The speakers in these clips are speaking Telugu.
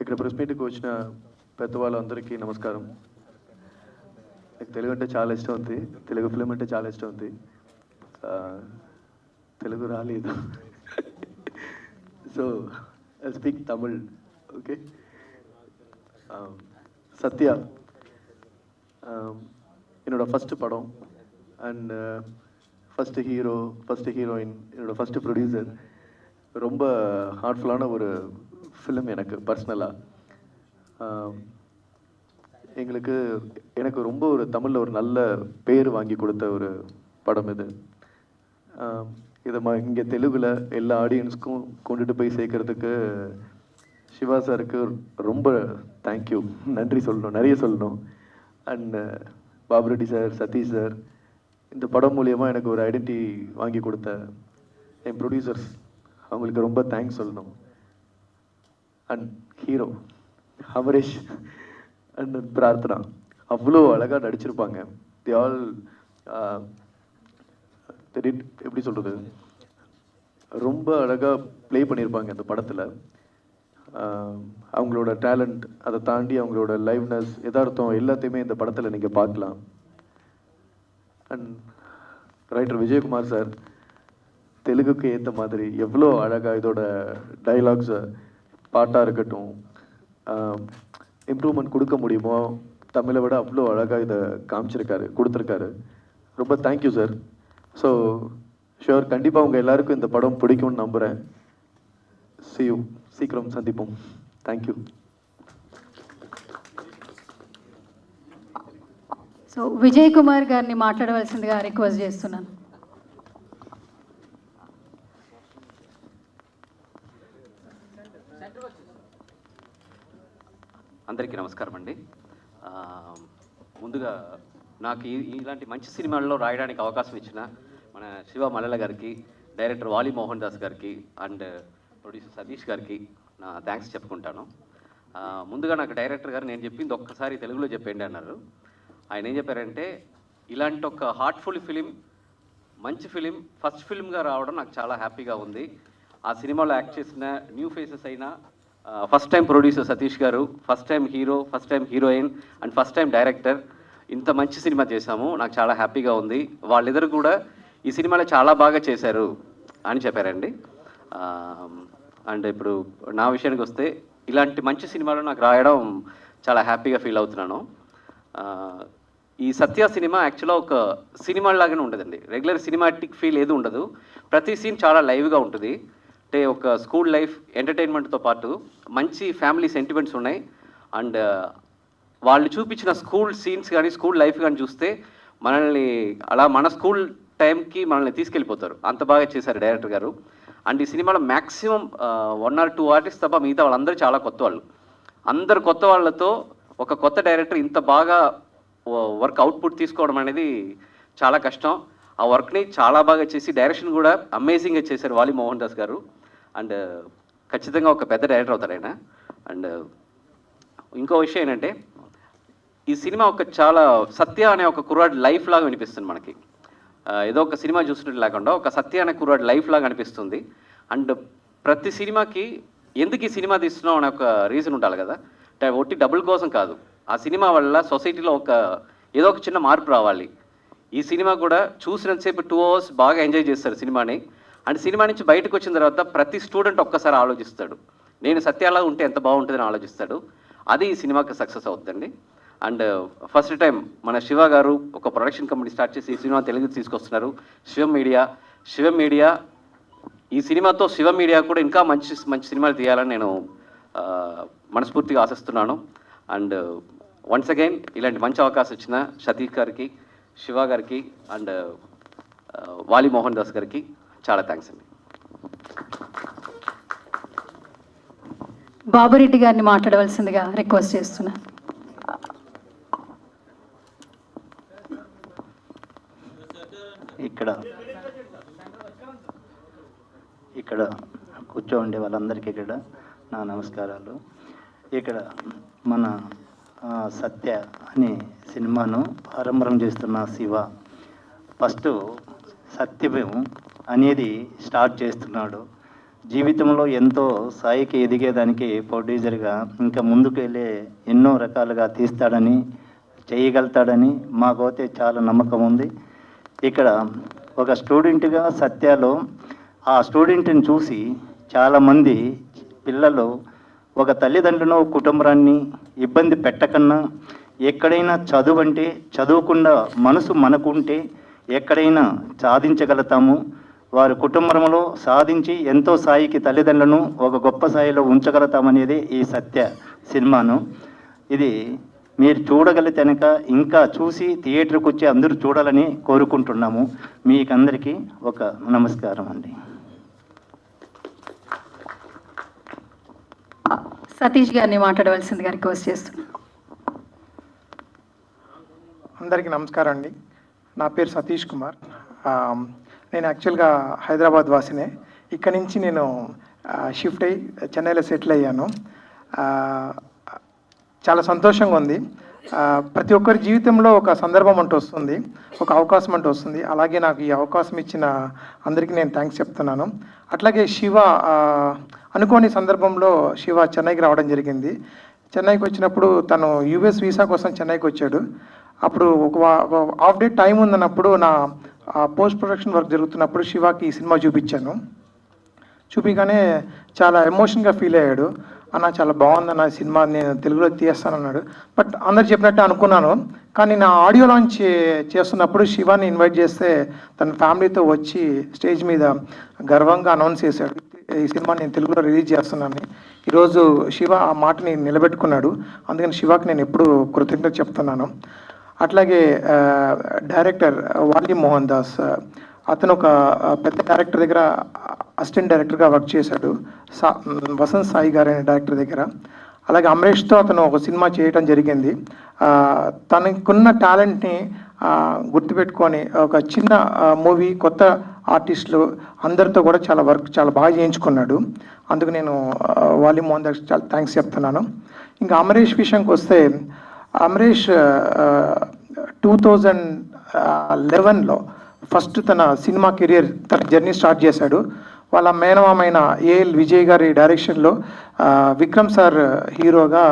ఇక్కడ ప్రెస్ మీట్కి వచ్చిన పెద్దవాళ్ళందరికీ నమస్కారం. నాకు తెలుగు అంటే చాలా ఇష్టం ఉంది, తెలుగు ఫిలిం అంటే చాలా ఇష్టం ఉంది. తెలుగు రాలేదు, so I speak Tamil. Okay. Sathya என்னோட ஃபஸ்ட்டு படம் and first hero, first heroine, என்னோடய ஃபஸ்ட்டு ப்ரொடியூசர். ரொம்ப ஹார்ட்ஃபுல்லான ஒரு ஃபிலிம் எனக்கு பர்சனலாக. எனக்கு ரொம்ப ஒரு தமிழில் ஒரு நல்ல பேர் வாங்கி கொடுத்த ஒரு படம் இது. இதை இங்கே தெலுங்கில் எல்லா ஆடியன்ஸ்க்கும் கொண்டுட்டு போய் சேர்க்கறதுக்கு சிவா சாருக்கு ரொம்ப தேங்க்யூ, நன்றி சொல்லணும், நிறைய சொல்லணும். And Babu Reddy sir, Satish sir, இந்த படம் மூலியமாக எனக்கு ஒரு ஐடென்டிட்டி வாங்கி கொடுத்த என் ப்ரொடியூசர்ஸ், அவங்களுக்கு ரொம்ப தேங்க்ஸ் சொல்லணும். And hero Amaresh and Prarthana அவ்வளோ அழகாக நடிச்சிருப்பாங்க. தி ஆல் எப்படி சொல்கிறது, ரொம்ப அழகாக ப்ளே பண்ணியிருப்பாங்க அந்த படத்தில். அவங்களோட டேலண்ட், அதை தாண்டி அவங்களோட லைவ்னஸ், எதார்த்தம் எல்லாத்தையுமே இந்த படத்தில் நீங்கள் பார்க்கலாம். அண்ட் ரைட்டர் விஜயகுமார் சார் தெலுங்குக்கு ஏற்ற மாதிரி எவ்வளோ அழகாக இதோட டைலாக்ஸை, பாட்டாக இருக்கட்டும், இம்ப்ரூவ்மெண்ட் கொடுக்க முடியுமோ தமிழை விட அவ்வளோ அழகாக இதை கொடுத்துருக்காரு. ரொம்ப தேங்க்யூ சார். ஸோ ஷுவர், கண்டிப்பாக உங்கள் எல்லாருக்கும் இந்த படம் பிடிக்கும்னு நம்புகிறேன். See you, சீக்கிரம் சந்திப்போம். தேங்க்யூ. సో విజయ్ కుమార్ గారిని మాట్లాడవలసిందిగా రిక్వెస్ట్ చేస్తున్నాను. అందరికీ నమస్కారం అండి. ముందుగా నాకు ఇలాంటి మంచి సినిమాల్లో రాయడానికి అవకాశం ఇచ్చిన మన శివ మల్లెల గారికి, డైరెక్టర్ వాలి మోహన్ దాస్ గారికి అండ్ ప్రొడ్యూసర్ సతీష్ గారికి నా థ్యాంక్స్ చెప్పుకుంటాను. ముందుగా నాకు డైరెక్టర్ గారు నేను చెప్పింది ఒక్కసారి తెలుగులో చెప్పండి అన్నారు. ఆయన ఏం చెప్పారంటే, ఇలాంటి ఒక హార్ట్ఫుల్ ఫిలిం, మంచి ఫిలిం, ఫస్ట్ ఫిలింగా రావడం నాకు చాలా హ్యాపీగా ఉంది. ఆ సినిమాలో యాక్ట్ చేసిన న్యూ ఫేసెస్ అయినా, ఫస్ట్ టైం ప్రొడ్యూసర్ సతీష్ గారు, first time hero, first time heroine and first time director, ఇంత మంచి సినిమా చేశాము, నాకు చాలా హ్యాపీగా ఉంది. వాళ్ళిద్దరు కూడా ఈ సినిమాలో చాలా బాగా చేశారు అని చెప్పారండి. అండ్ ఇప్పుడు నా విషయానికి వస్తే, ఇలాంటి మంచి సినిమాలు నాకు రాయడం చాలా హ్యాపీగా ఫీల్ అవుతున్నాను. ఈ సత్య సినిమా యాక్చువల్గా ఒక సినిమా లాగానే ఉండదండి. రెగ్యులర్ సినిమాటిక్ ఫీల్ ఏది ఉండదు. ప్రతి సీన్ చాలా లైవ్గా ఉంటుంది. అంటే ఒక స్కూల్ లైఫ్ ఎంటర్టైన్మెంట్తో పాటు మంచి ఫ్యామిలీ సెంటిమెంట్స్ ఉన్నాయి. అండ్ వాళ్ళు చూపించిన స్కూల్ సీన్స్ కానీ, స్కూల్ లైఫ్ కానీ చూస్తే మనల్ని అలా మన స్కూల్ టైంకి మనల్ని తీసుకెళ్ళిపోతారు. అంత బాగా చేశారు డైరెక్టర్ గారు. అండ్ ఈ సినిమాలో మ్యాక్సిమం 1 or 2 ఆర్టిస్ట్ తప్ప మిగతా వాళ్ళందరూ చాలా కొత్త వాళ్ళు. అందరు కొత్త వాళ్ళతో ఒక కొత్త డైరెక్టర్ ఇంత బాగా వర్క్ అవుట్పుట్ తీసుకోవడం అనేది చాలా కష్టం. ఆ వర్క్ని చాలా బాగా చేసి డైరెక్షన్ కూడా అమేజింగ్గా చేశారు వాలి మోహన్ దాస్ గారు. అండ్ ఖచ్చితంగా ఒక పెద్ద డైరెక్టర్ అవుతారు ఆయన. అండ్ ఇంకో విషయం ఏంటంటే, ఈ సినిమా ఒక చాలా సత్య అనే ఒక కుర్రాడ్ లైఫ్ లాగా వినిపిస్తుంది మనకి. ఏదో ఒక సినిమా చూసినట్టు లేకుండా ఒక సత్య అనే కుర్రాడ్ లైఫ్ లాగా అనిపిస్తుంది. అండ్ ప్రతి సినిమాకి ఎందుకు ఈ సినిమా తీస్తున్నాం అనే ఒక రీజన్ ఉండాలి కదా. ఒట్టి డబ్బుల కోసం కాదు, ఆ సినిమా వల్ల సొసైటీలో ఏదో ఒక చిన్న మార్పు రావాలి. ఈ సినిమా కూడా చూసినంతసేపు 2 hours బాగా ఎంజాయ్ చేస్తారు సినిమాని. అండ్ సినిమా నుంచి బయటకు వచ్చిన తర్వాత ప్రతి స్టూడెంట్ ఒక్కసారి ఆలోచిస్తాడు, నేను సత్యాలా ఉంటే ఎంత బాగుంటుందని ఆలోచిస్తాడు. అది ఈ సినిమాకి సక్సెస్ అవుతుందండి. అండ్ ఫస్ట్ టైం మన శివ గారు ఒక ప్రొడక్షన్ కంపెనీ స్టార్ట్ చేసి ఈ సినిమా తెలుగుకి తీసుకొస్తున్నారు. శివ మీడియా ఈ సినిమాతో శివ మీడియా కూడా ఇంకా మంచి మంచి సినిమాలు తీయాలని నేను మనస్ఫూర్తిగా ఆశిస్తున్నాను. అండ్ వన్స్ అగైన్ ఇలాంటి మంచి అవకాశం ఇచ్చిన సతీష్ గారికి, శివ గారికి అండ్ వాలి మోహన్ దాస్ గారికి చాలా థ్యాంక్స్ అండి. బాబురెడ్డి గారిని మాట్లాడవలసిందిగా రిక్వెస్ట్ చేస్తున్నా. ఇక్కడ కూర్చోండి వాళ్ళందరికీ ఇక్కడ నా నమస్కారాలు. ఇక్కడ మన సత్య అనే సినిమాను ఆరంభం చేస్తున్న శివ ఫస్ట్ సత్యం అనేది స్టార్ట్ చేస్తున్నాడు. జీవితంలో ఎంతో స్థాయికి ఎదిగేదానికి ప్రొడ్యూసర్గా ఇంకా ముందుకు వెళ్ళే ఎన్నో రకాలుగా తీస్తాడని చేయగలుగుతాడని మాకైతే చాలా నమ్మకం ఉంది. ఇక్కడ ఒక స్టూడెంట్గా సత్యాలో ఆ స్టూడెంట్ని చూసి చాలామంది పిల్లలు ఒక తల్లిదండ్రులను కుటుంబాన్ని ఇబ్బంది పెట్టకన్నా ఎక్కడైనా చదువు అంటే చదువుకుండా మనసు మనకుంటే ఎక్కడైనా సాధించగలుగుతాము, వారి కుటుంబంలో సాధించి ఎంతో స్థాయికి తల్లిదండ్రులను ఒక గొప్ప స్థాయిలో ఉంచగలుగుతామనేది ఈ సత్య సినిమాను. ఇది మీరు చూడగలిగితే కనుక ఇంకా చూసి థియేటర్కి వచ్చి అందరూ చూడాలని కోరుకుంటున్నాము. మీకందరికీ ఒక నమస్కారం అండి. సతీష్ గారిని మాట్లాడవలసిందిగా రిక్వెస్ట్ చేస్తున్నాను. అందరికీ నమస్కారం అండి. నా పేరు సతీష్ కుమార్. నేను యాక్చువల్గా హైదరాబాద్ వాసినే. ఇక్కడి నుంచి నేను షిఫ్ట్ అయ్యి చెన్నైలో సెటిల్ అయ్యాను. చాలా సంతోషంగా ఉంది. ప్రతి ఒక్కరి జీవితంలో ఒక సందర్భం అంటూ వస్తుంది, ఒక అవకాశం అంటూ వస్తుంది. అలాగే నాకు ఈ అవకాశం ఇచ్చిన అందరికీ నేను థ్యాంక్స్ చెప్తున్నాను. అట్లాగే శివ అనుకోని సందర్భంలో శివ చెన్నైకి రావడం జరిగింది. చెన్నైకి వచ్చినప్పుడు తను యూఎస్ వీసా కోసం చెన్నైకి వచ్చాడు. అప్పుడు ఒక హాఫ్ డే టైం ఉందన్నప్పుడు నా పోస్ట్ ప్రొడక్షన్ వర్క్ జరుగుతున్నప్పుడు శివాకి ఈ సినిమా చూపించాను. చూపిగానే చాలా ఎమోషన్గా ఫీల్ అయ్యాడు. అన్న చాలా బాగుందన్న సినిమా, నేను తెలుగులో తీస్తానన్నాడు. బట్ అందరు చెప్పినట్టు అనుకున్నాను. కానీ నా ఆడియో లాంచ్ చేస్తున్నప్పుడు శివాని ఇన్వైట్ చేస్తే తన ఫ్యామిలీతో వచ్చి స్టేజ్ మీద గర్వంగా అనౌన్స్ చేశాడు, ఈ సినిమా నేను తెలుగులో రిలీజ్ చేస్తున్నాను. ఈరోజు శివ ఆ మాటని నిలబెట్టుకున్నాడు. అందుకని శివాకి నేను ఎప్పుడు కృతజ్ఞత చెప్తున్నాను. అట్లాగే డైరెక్టర్ వాలి మోహన్ దాస్, అతను ఒక పెద్ద డైరెక్టర్ దగ్గర అసిస్టెంట్ డైరెక్టర్గా వర్క్ చేశాడు, వసంత్ సాయి గారు అనే డైరెక్టర్ దగ్గర. అలాగే అమరేష్తో అతను ఒక సినిమా చేయడం జరిగింది. తనకున్న టాలెంట్ని గుర్తుపెట్టుకొని ఒక చిన్న మూవీ, కొత్త ఆర్టిస్టులు అందరితో కూడా చాలా బాగా చేయించుకున్నాడు. అందుకు నేను వాలి మోహన్ దాస్ చాలా థ్యాంక్స్ చెప్తున్నాను. ఇంకా అమరేష్ విషయంకి వస్తే, అమరేష్ 2011లో ఫస్ట్ తన సినిమా కెరియర్, తన జర్నీ స్టార్ట్ చేశాడు. వాళ్ళ మేనమామైన ఏఎల్ విజయ్ గారి డైరెక్షన్లో విక్రమ్ సార్ హీరోగా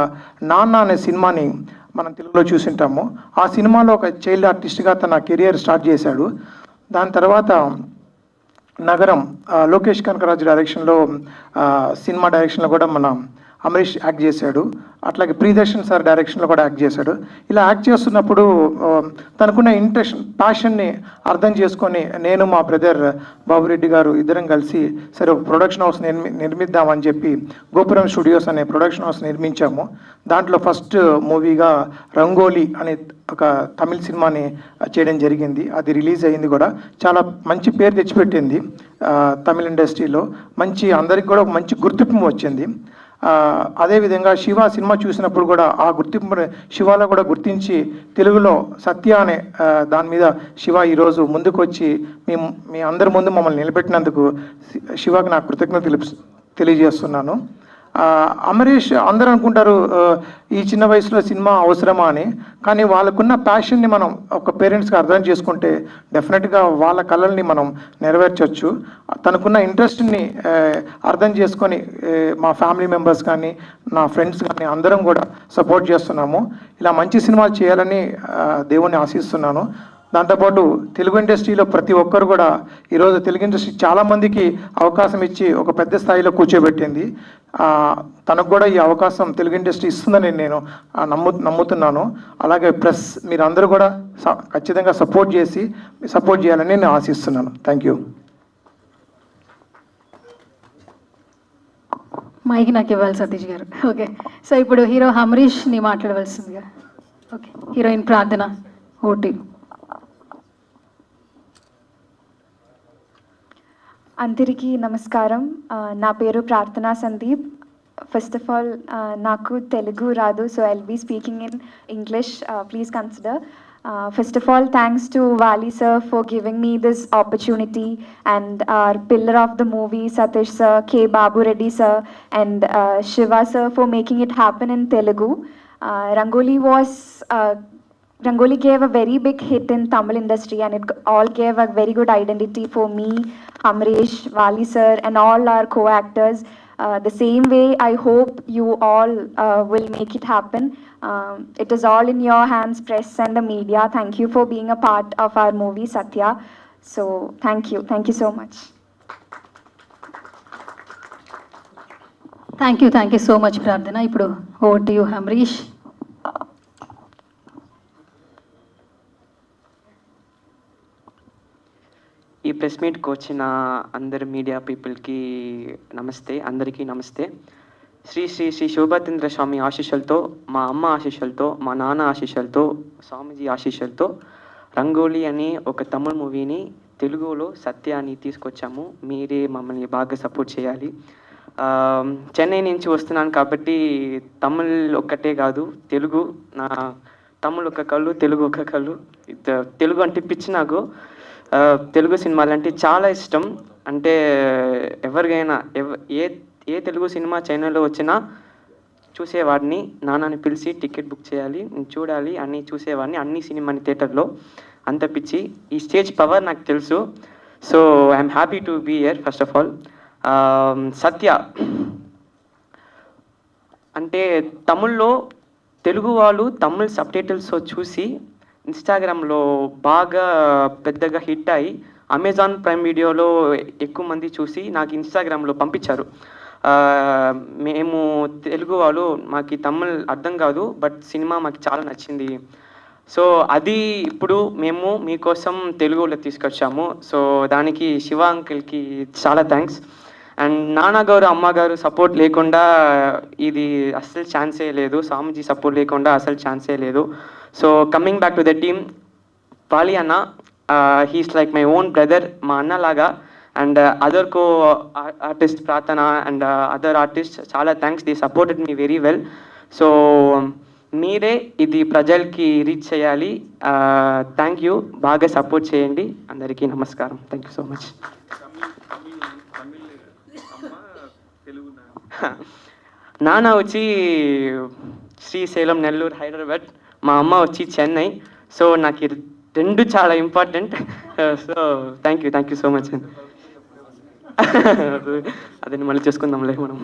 నాన్న అనే సినిమాని మనం తెలుగులో చూసింటాము. ఆ సినిమాలో ఒక చైల్డ్ ఆర్టిస్ట్గా తన కెరియర్ స్టార్ట్ చేశాడు. దాని తర్వాత నగరం లోకేష్ కనకరాజు డైరెక్షన్లో సినిమా డైరెక్షన్లో కూడా మన అమరీష్ యాక్ట్ చేశాడు. అట్లాగే ప్రియదర్శన్ సార్ డైరెక్షన్లో కూడా యాక్ట్ చేశాడు. ఇలా యాక్ట్ చేస్తున్నప్పుడు తనకున్న ఇంట్రెస్ట్, ప్యాషన్ని అర్థం చేసుకొని నేను మా బ్రదర్ బాబురెడ్డి గారు ఇద్దరం కలిసి సరే ఒక ప్రొడక్షన్ హౌస్ నిర్మిద్దామని చెప్పి గోపురం స్టూడియోస్ అనే ప్రొడక్షన్ హౌస్ నిర్మించాము. దాంట్లో ఫస్ట్ మూవీగా రంగోలీ అనే ఒక తమిళ సినిమాని చేయడం జరిగింది. అది రిలీజ్ అయ్యింది కూడా. చాలా మంచి పేరు తెచ్చిపెట్టింది తమిళ ఇండస్ట్రీలో. అందరికి కూడా ఒక మంచి గుర్తింపు వచ్చింది. అదేవిధంగా శివ సినిమా చూసినప్పుడు కూడా ఆ గుర్తింపు శివాలో కూడా గుర్తించి తెలుగులో సత్య అనే దాని మీద శివ ఈరోజు ముందుకు వచ్చి మీ అందరి ముందు మమ్మల్ని నిలబెట్టినందుకు శివకి నా కృతజ్ఞతలు తెలియజేస్తున్నాను. అమరీష్ అందరూ అనుకుంటారు ఈ చిన్న వయసులో సినిమా అవసరమా అని. కానీ వాళ్ళకున్న ప్యాషన్ని మనం ఒక పేరెంట్స్గా అర్థం చేసుకుంటే డెఫినెట్గా వాళ్ళ కళల్ని మనం నెరవేర్చవచ్చు. తనకున్న ఇంట్రెస్ట్ని అర్థం చేసుకొని మా ఫ్యామిలీ మెంబర్స్ కానీ నా ఫ్రెండ్స్ కానీ అందరం కూడా సపోర్ట్ చేస్తున్నాము. ఇలా మంచి సినిమాలు చేయాలని దేవుణ్ణి ఆశిస్తున్నాను. దాంతోపాటు తెలుగు ఇండస్ట్రీలో ప్రతి ఒక్కరు కూడా ఈరోజు తెలుగు ఇండస్ట్రీ చాలామందికి అవకాశం ఇచ్చి ఒక పెద్ద స్థాయిలో కూర్చోబెట్టింది. తనకు కూడా ఈ అవకాశం తెలుగు ఇండస్ట్రీ ఇస్తుందని నేను నమ్ముతున్నాను. అలాగే ప్రెస్ మీరందరూ కూడా ఖచ్చితంగా సపోర్ట్ చేయాలని నేను ఆశిస్తున్నాను. Thank you. మైక్ నాకు ఇవ్వాలి సతీష్ గారు. ఓకే, సో ఇప్పుడు హీరో అమరీష్ని మాట్లాడవలసిందిగా. ఓకే, హీరోయిన్ ప్రార్థన, ఓటీ. అందరికీ నమస్కారం. నా పేరు ప్రార్థనా సందీప్. ఫస్ట్ ఆఫ్ ఆల్ నాకు తెలుగు రాదు, so I'll be speaking in English. Please consider. First of all, thanks to Wali sir for giving me this opportunity, and our pillar of the movie, Satish sir, K. Babu Reddy sir, and Shiva sir for making it happen in Telugu. Rangoli gave a very big hit in Tamil industry, and it all gave a very good identity for me, Amresh, Vali sir, and all our co-actors. The same way, I hope you all will make it happen. It is all in your hands, press and the media. Thank you for being a part of our movie, Satya. So, thank you. Thank you so much. Thank you so much ప్రార్థన. ఇప్పుడు ఓవర్ టు యూ హమ్రీష్. ఈ ప్రెస్ మీట్కి వచ్చిన అందరు మీడియా పీపుల్కి నమస్తే, అందరికీ నమస్తే. శ్రీ శ్రీ శ్రీ శోభాతేంద్ర స్వామి ఆశీస్సులతో, మా అమ్మ ఆశీస్సులతో, మా నాన్న ఆశీస్సులతో, స్వామీజీ ఆశీస్సులతో రంగోలీ అని ఒక తమిళ మూవీని తెలుగులో సత్య అని తీసుకొచ్చాము. మీరే మమ్మల్ని బాగా సపోర్ట్ చేయాలి. చెన్నై నుంచి వస్తున్నాను కాబట్టి తమిళ్ ఒక్కటే కాదు, తెలుగు నా తమిళ్ ఒక కళ్ళు, తెలుగు ఒక కళ్ళు. తెలుగు అంటే పిచ్చి నాకు. తెలుగు సినిమాలు అంటే చాలా ఇష్టం. అంటే ఎవరికైనా ఏ తెలుగు సినిమా చైనాలో వచ్చినా చూసేవాడిని. నాన్నని పిలిచి టికెట్ బుక్ చేయాలి, చూడాలి అన్నీ చూసేవాడిని, అన్ని సినిమాని థియేటర్లో. అంత పిచ్చి. ఈ స్టేజ్ పవర్ నాకు తెలుసు. So I'm happy to be here first of all. Satya అంటే తమిళ్లో తెలుగు వాళ్ళు తమిళ్ సబ్టైటిల్స్ చూసి ఇన్స్టాగ్రామ్లో బాగా పెద్దగా హిట్ అయ్యి అమెజాన్ ప్రైమ్ వీడియోలో ఎక్కువ మంది చూసి నాకు ఇన్స్టాగ్రామ్లో పంపించారు. మేము తెలుగు వాళ్ళు, మాకు తమిళ్ అర్థం కాదు, బట్ సినిమా మాకు చాలా నచ్చింది. సో అది ఇప్పుడు మేము మీకోసం తెలుగులో తీసుకొచ్చాము. సో దానికి శివ అంకిల్కి చాలా థ్యాంక్స్. అండ్ నాన్నగారు అమ్మగారు సపోర్ట్ లేకుండా ఇది అస్సలు ఛాన్సే లేదు. స్వామీజీ సపోర్ట్ లేకుండా అసలు ఛాన్సే లేదు. So coming back to the team, వాలి అన్న, he's like my own brother, మా అన్నలాగా. అండ్ అదర్ కో ఆర్టిస్ట్ ప్రార్థన అండ్ అదర్ ఆర్టిస్ట్ చాలా thanks, they supported me very well. So మీరే ఇది ప్రజలకి రీచ్ చేయాలి. థ్యాంక్ యూ, బాగా సపోర్ట్ చేయండి. అందరికీ నమస్కారం. Thank you so much. నాన్న వచ్చి శ్రీశైలం, నెల్లూరు, హైదరాబాద్. మా అమ్మ వచ్చి చెన్నై. సో నాకు రెండు చాలా important. So thank you so much. అదే మళ్ళీ చేసుకుందాంలే మనం.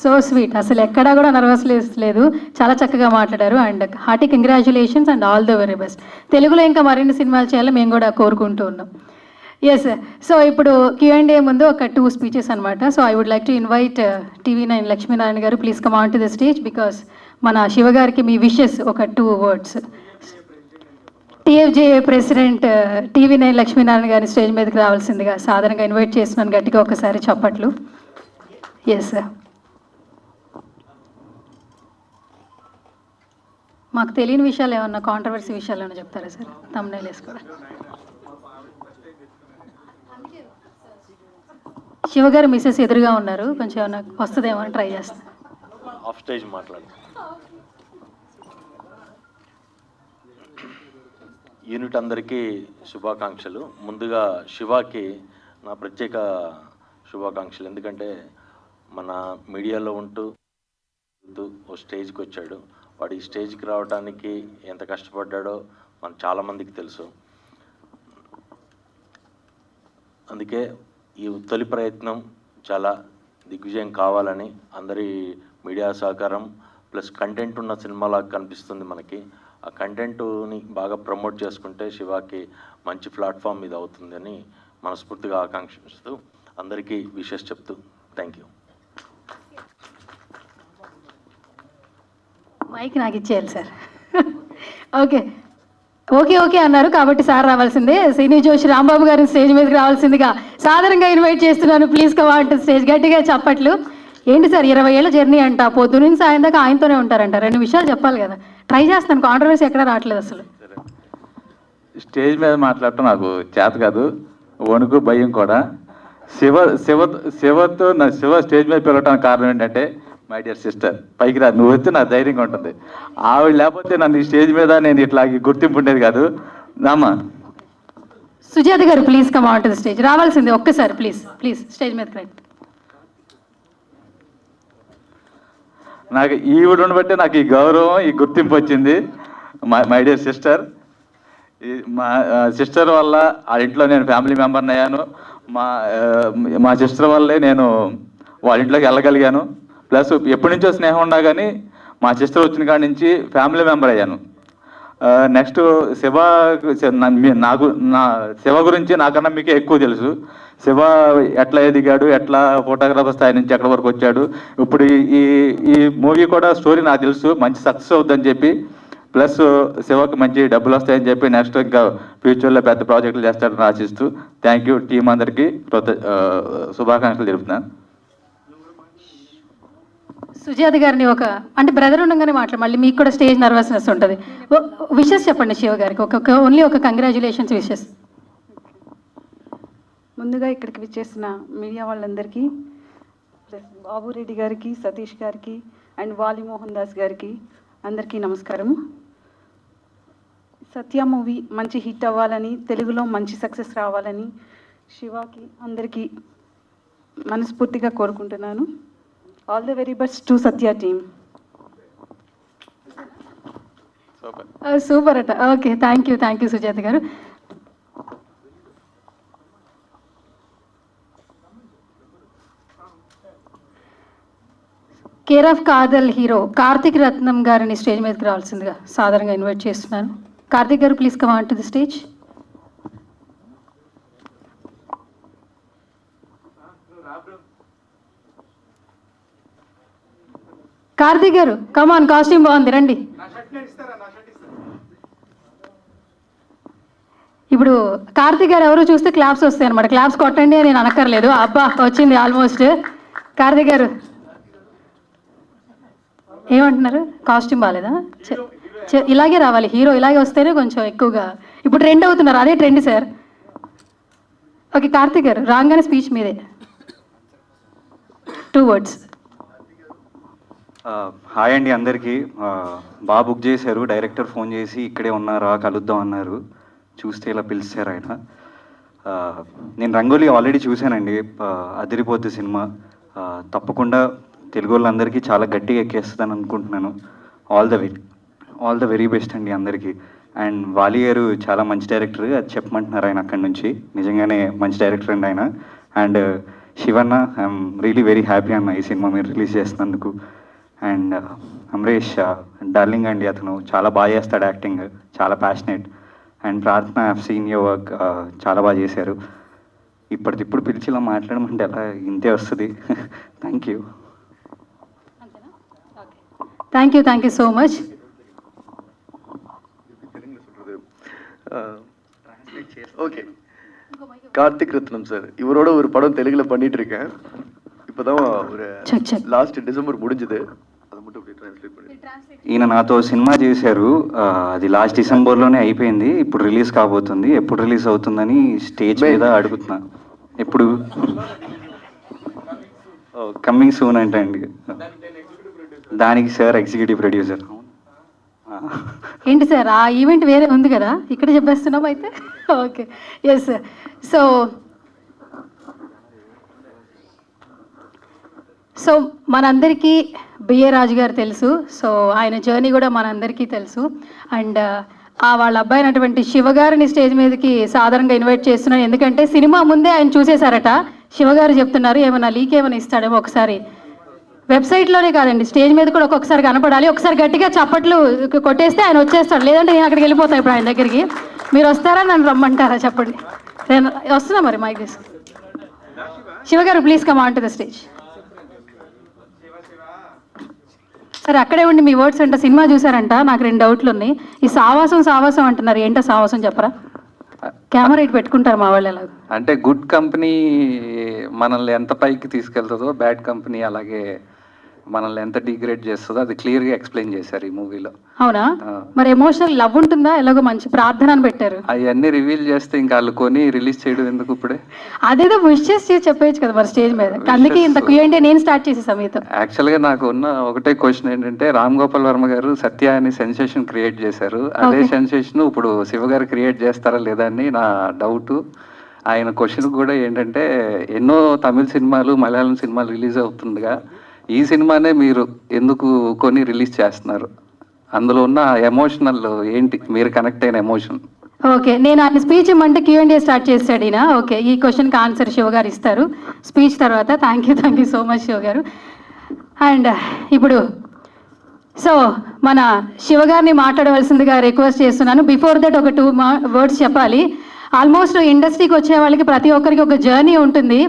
సో స్వీట్, అసలు ఎక్కడా కూడా నర్వస్ లేదు, చాలా చక్కగా మాట్లాడారు. And hearty congratulations and all the very best. తెలుగులో ఇంకా మరిన్ని సినిమాలు చేయాలని మేము కూడా కోరుకుంటూ ఉన్నాం. ఎస్, సో ఇప్పుడు Q&A ముందు ఒక 2 స్పీచెస్ అనమాట. So I would like to invite TV9 Lakshminarayana garu, please come on to the stage, because మన శివ గారికి మీ విషెస్ ఒక 2 words. TFJ president TV9 Lakshminarayana గారిని స్టేజ్ మీదకి రావాల్సిందిగా సాధారణంగా ఇన్వైట్ చేస్తున్నాను. గట్టిగా ఒకసారి చప్పట్లు. Yes sir. మాకు తెలియని విషయాలు ఏమన్నా, కాంట్రవర్సీ విషయాలు ఏమన్నా చెప్తారా సార్? తమ్ముళ్ళు వేసుకోవడం. శివగారు మిస్సెస్ ఎదురుగా ఉన్నారు, కొంచెం ఏమన్నా వస్తుందేమో అని ట్రై చేస్తాను. ఆఫ్ స్టేజ్ మాట్లాడు. యూనిట్ అందరికీ శుభాకాంక్షలు. ముందుగా శివాకి నా ప్రత్యేక శుభాకాంక్షలు. ఎందుకంటే మన మీడియాలో ఉంటూ ఓ స్టేజ్కి వచ్చాడు. వాడు ఈ స్టేజ్కి రావడానికి ఎంత కష్టపడ్డాడో మన చాలామందికి తెలుసు. అందుకే ఈ తొలి ప్రయత్నం చాలా దిగ్విజయం కావాలని అందరి మీడియా సహకారం ప్లస్ కంటెంట్ ఉన్న సినిమాలాగా కనిపిస్తుంది మనకి. ఆ కంటెంట్ని బాగా ప్రమోట్ చేసుకుంటే శివాకి మంచి ప్లాట్ఫామ్ ఇది అవుతుందని మనస్ఫూర్తిగా ఆకాంక్షిస్తూ అందరికీ విషెస్ చెప్తూ థ్యాంక్ యూ. మైక్ నాకు ఇచ్చేయాలి సార్. ఓకే ఓకే ఓకే అన్నారు కాబట్టి సార్ రావాల్సిందే. శ్రీని జోషి రాంబాబు గారిని స్టేజ్ మీదకి రావాల్సిందిగా సాధారణంగా ఇన్వైట్ చేస్తున్నాను. Please come on to stage. గట్టిగా చప్పట్లు. ఏంటి సార్ 20 ఏళ్ళ జర్నీ అంట, పొద్దు నుంచి సాయం దాకా ఆయనతోనే ఉంటారంట. 2 విషయాలు చెప్పాలి కదా. ట్రై చేస్తాను, కాంట్రవర్సీ ఎక్కడ రావట్లేదు అసలు. స్టేజ్ మీద మాట్లాడటం నాకు చేత కాదు, వణుకు భయం కూడా. శివతో నా శివ స్టేజ్ మీద పిలవటానికి కారణం ఏంటంటే మై డియర్ సిస్టర్, పైకి రా, నువ్వు వస్తే నాకు ధైర్యంగా ఉంటుంది. ఆవిడ లేకపోతే నన్ను ఈ స్టేజ్ మీద నేను ఇట్లా గుర్తింపు ఉండేది కాదు. రామా సుజాత గారు please come on to the stage. రావాల్సిందే ఒక్కసారి ప్లీజ్ ప్లీజ్ స్టేజ్ మీదకి రండి. నాకు ఈవిడ ఉండబట్టే నాకు ఈ గౌరవం, ఈ గుర్తింపు వచ్చింది. మై డియర్ సిస్టర్, మా సిస్టర్ వల్ల ఆ ఇంట్లో నేను ఫ్యామిలీ మెంబర్ని అయ్యాను. మా సిస్టర్ వల్లే నేను వాళ్ళ ఇంట్లోకి వెళ్ళగలిగాను. ప్లస్ ఎప్పటి నుంచో స్నేహం ఉన్నా కానీ మా సిస్టర్ వచ్చిన కాడి నుంచి ఫ్యామిలీ మెంబర్ అయ్యాను. నెక్స్ట్ నా శివ గురించి నాకన్నా మీకే ఎక్కువ తెలుసు. శివ ఎట్లా ఎదిగాడు, ఎట్లా ఫోటోగ్రాఫర్ స్థాయి నుంచి ఎక్కడి వరకు వచ్చాడు. ఇప్పుడు ఈ మూవీ కూడా స్టోరీ నాకు తెలుసు, మంచి సక్సెస్ అవుద్దని చెప్పి, ప్లస్ శివకి మంచి డబ్బులు వస్తాయని చెప్పి నెక్స్ట్ ఇంకా ఫ్యూచర్లో పెద్ద ప్రాజెక్టులు చేస్తాడని ఆశిస్తూ థ్యాంక్ యూ టీం అందరికీ శుభాకాంక్షలు తెలుపుతున్నాను. సుజాత గారిని అంటే బ్రదర్ ఉండగానే మళ్ళీ మీకు కూడా స్టేజ్ నర్వస్నెస్ ఉంటుంది. విషెస్ చెప్పండి శివ గారికి, ఓన్లీ ఒక కంగ్రాచులేషన్స్ విషెస్. ముందుగా ఇక్కడికి విచ్చేసిన మీడియా వాళ్ళందరికీ, ప్లస్ బాబురెడ్డి గారికి, సతీష్ గారికి అండ్ వాలి మోహన్ దాస్ గారికి అందరికీ నమస్కారము. సత్య మూవీ మంచి హిట్ అవ్వాలని, తెలుగులో మంచి సక్సెస్ రావాలని శివాకి అందరికీ మనస్ఫూర్తిగా కోరుకుంటున్నాను. All the very best to Satya team. Super అట. ఓకే, థ్యాంక్ యూ సుజాత గారు. Care of Kadhal hero Karthik రత్నం గారిని స్టేజ్ మీదకి రావాల్సిందిగా సాధారణంగా ఇన్వైట్ చేస్తున్నాను. కార్తిక్ గారు please come on to the stage. Karthik గారు కమ్ ఆన్, కాస్ట్యూమ్ బాగుంది, రండి. ఇప్పుడు కార్తిక్ గారు ఎవరు చూస్తే క్లాప్స్ వస్తాయి అనమాట. క్లాప్స్ కొట్టండి అని నేను అనక్కర్లేదు. అబ్బా వచ్చింది ఆల్మోస్ట్. కార్తిక్ గారు ఏమంటున్నారు? కాస్ట్యూమ్ బాగాలేదా? ఇలాగే రావాలి, హీరో ఇలాగే వస్తేనే కొంచెం ఎక్కువగా ఇప్పుడు ట్రెండ్ అవుతున్నారు, అదే ట్రెండ్ సార్. ఓకే కార్తిక్ గారు రాగానే స్పీచ్ మీదే, 2 words. హాయ్ అండి అందరికీ. బాగా బుక్ చేశారు, డైరెక్టర్ ఫోన్ చేసి ఇక్కడే ఉన్నారా కలుద్దాం అన్నారు. చూస్తే ఇలా పిలిచారు ఆయన. నేను రంగోలీ ఆల్రెడీ చూశానండి, అదిరిపోద్ది సినిమా. తప్పకుండా తెలుగు వాళ్ళందరికీ చాలా గట్టిగా ఎక్కేస్తుందని అనుకుంటున్నాను. ఆల్ ద వెరీ బెస్ట్ అండి అందరికీ. అండ్ వాలి గారు చాలా మంచి డైరెక్టర్, అది చెప్పమంటున్నారు ఆయన అక్కడి నుంచి. నిజంగానే మంచి డైరెక్టర్ అండి ఆయన. And Shivanna, I'm really very happy అన్న ఈ సినిమా మీరు రిలీజ్ చేస్తున్నందుకు. అండ్ అమరేష్ డార్లింగ్ అండి, అతను చాలా బాగా చేస్తాడు యాక్టింగ్, చాలా ప్యాషనేట్. అండ్ ప్రార్థన, I have seen your work, చాలా బాగా చేశారు. ఇప్పటికిప్పుడు పిలిచి ఇలా మాట్లాడమంటే ఎలా ఇంతే వస్తుంది. Thank you. Thank you so much. Okay, Karthik Rathnam sir, இவரோட ஒரு படம் தெலுங்குல பண்ணிட்டு இருக்கேன். இப்போதான் ஒரு லாஸ்ட் டிசம்பர் முடிஞ்சது, அதை மட்டும் அப்படியே ட்ரான்ஸ்லேட் பண்ணி. ఈయన నాతో సినిమా చేశారు, అది లాస్ట్ డిసెంబర్లోనే అయిపోయింది. ఇప్పుడు రిలీజ్ కాబోతుంది. ఎప్పుడు రిలీజ్ అవుతుందని స్టేజ్ మీద అడుగుతున్నా. ఎప్పుడు? కమ్మింగ్ సూన్ అంటే అండి. దానికి సార్ ఎగ్జిక్యూటివ్ ప్రొడ్యూసర్. ఏంటి సార్ ఆ ఈవెంట్ వేరే ఉంది కదా, ఇక్కడ చెప్పేస్తున్నాం అయితే. Okay, yes sir. సో మనందరికీ బిఏ రాజు గారు తెలుసు. సో ఆయన జర్నీ కూడా మనందరికీ తెలుసు. అండ్ వాళ్ళ అబ్బాయి అయినటువంటి శివగారిని స్టేజ్ మీదకి సాధారణంగా ఇన్వైట్ చేస్తున్నాను. ఎందుకంటే సినిమా ముందే ఆయన చూసేశారట. శివగారు చెప్తున్నారు ఏమైనా లీక్ ఏమైనా ఇస్తాడేమో. ఒకసారి వెబ్సైట్లోనే కాదండి, స్టేజ్ మీద కూడా ఒక్కొక్కసారి కనపడాలి. ఒకసారి గట్టిగా చప్పట్లు కొట్టేస్తే ఆయన వచ్చేస్తాడు, లేదంటే నేను అక్కడికి వెళ్ళిపోతాను ఇప్పుడు ఆయన దగ్గరికి. మీరు వస్తారా, నన్ను రమ్మంటారా చెప్పండి. నేను వస్తున్నా మరి మైక్ తీసు. శివగారు please come on to the stage. సరే అక్కడే ఉండి మీ వర్డ్స్ అంట. సినిమా చూసారంట, నాకు 2 డౌట్లు ఉన్నాయి. ఈ సావాసం అంటున్నారు, ఏంటో సావాసం చెప్పరా? కెమెరా ఇటు పెట్టుకుంటారు మా వాళ్ళు. ఎలా అంటే గుడ్ కంపెనీ మనల్ని ఎంత పైకి తీసుకెళ్తుందో, బ్యాడ్ కంపెనీ అలాగే మనల్ని ఎంత డిగ్రేడ్ చేస్తుందో అది క్లియర్గా ఎక్స్ప్లెయిన్ చేశారు ఈ మూవీలో. అవునా? మరి ఎమోషనల్ లవ్ ఉంటుందా? ఎలాగో మంచి ప్రార్థన అని పెట్టారు. అవన్నీ రివీల్ చేస్తే ఇంకా వాళ్ళు కొని రిలీజ్ చేయడం ఎందుకు ఇప్పుడే? అదేదో విష్ చేసి చెప్పేయచ్చు కదా మరి స్టేజ్ మీద. అందుకే ఇంత క్యూఎంటే నేను స్టార్ట్ చేసేసాను మీతో. యాక్చువల్గా నాకు ఉన్న ఒకటే క్వశ్చన్ ఏంటంటే, రామ్ గోపాల్ వర్మ గారు సత్య అని సెన్సేషన్ క్రియేట్ చేశారు. అదే సెన్సేషన్ ఇప్పుడు శివ గారు క్రియేట్ చేస్తారా లేదా అని నా డౌట్. ఆయన క్వశ్చన్ కూడా ఏంటంటే, ఎన్నో తమిళ సినిమాలు మలయాళం సినిమాలు రిలీజ్ అవుతుండగా ఈ సినిమానే మీరు ఎందుకు కొని రిలీజ్ చేస్తున్నారు? అందులో ఉన్న ఎమోషనల్ ఏంటి, మీరు కనెక్ట్ అయిన ఎమోషన్? ఓకే, నేను ఆయన స్పీచ్ ఇమ్మంటే Q&A స్టార్ట్ చేస్తాడు ఈయన. ఓకే, ఈ క్వశ్చన్కి ఆన్సర్ శివ గారు ఇస్తారు స్పీచ్ తర్వాత. Thank you so much Shiva గారు. అండ్ ఇప్పుడు సో మన శివ గారిని మాట్లాడవలసిందిగా రిక్వెస్ట్ చేస్తున్నాను. బిఫోర్ దట్ ఒక 2 వర్డ్స్ చెప్పాలి. ఆల్మోస్ట్ ఇండస్ట్రీకి వచ్చే వాళ్ళకి ప్రతి ఒక్కరికి ఒక జర్నీ ఉంటుంది.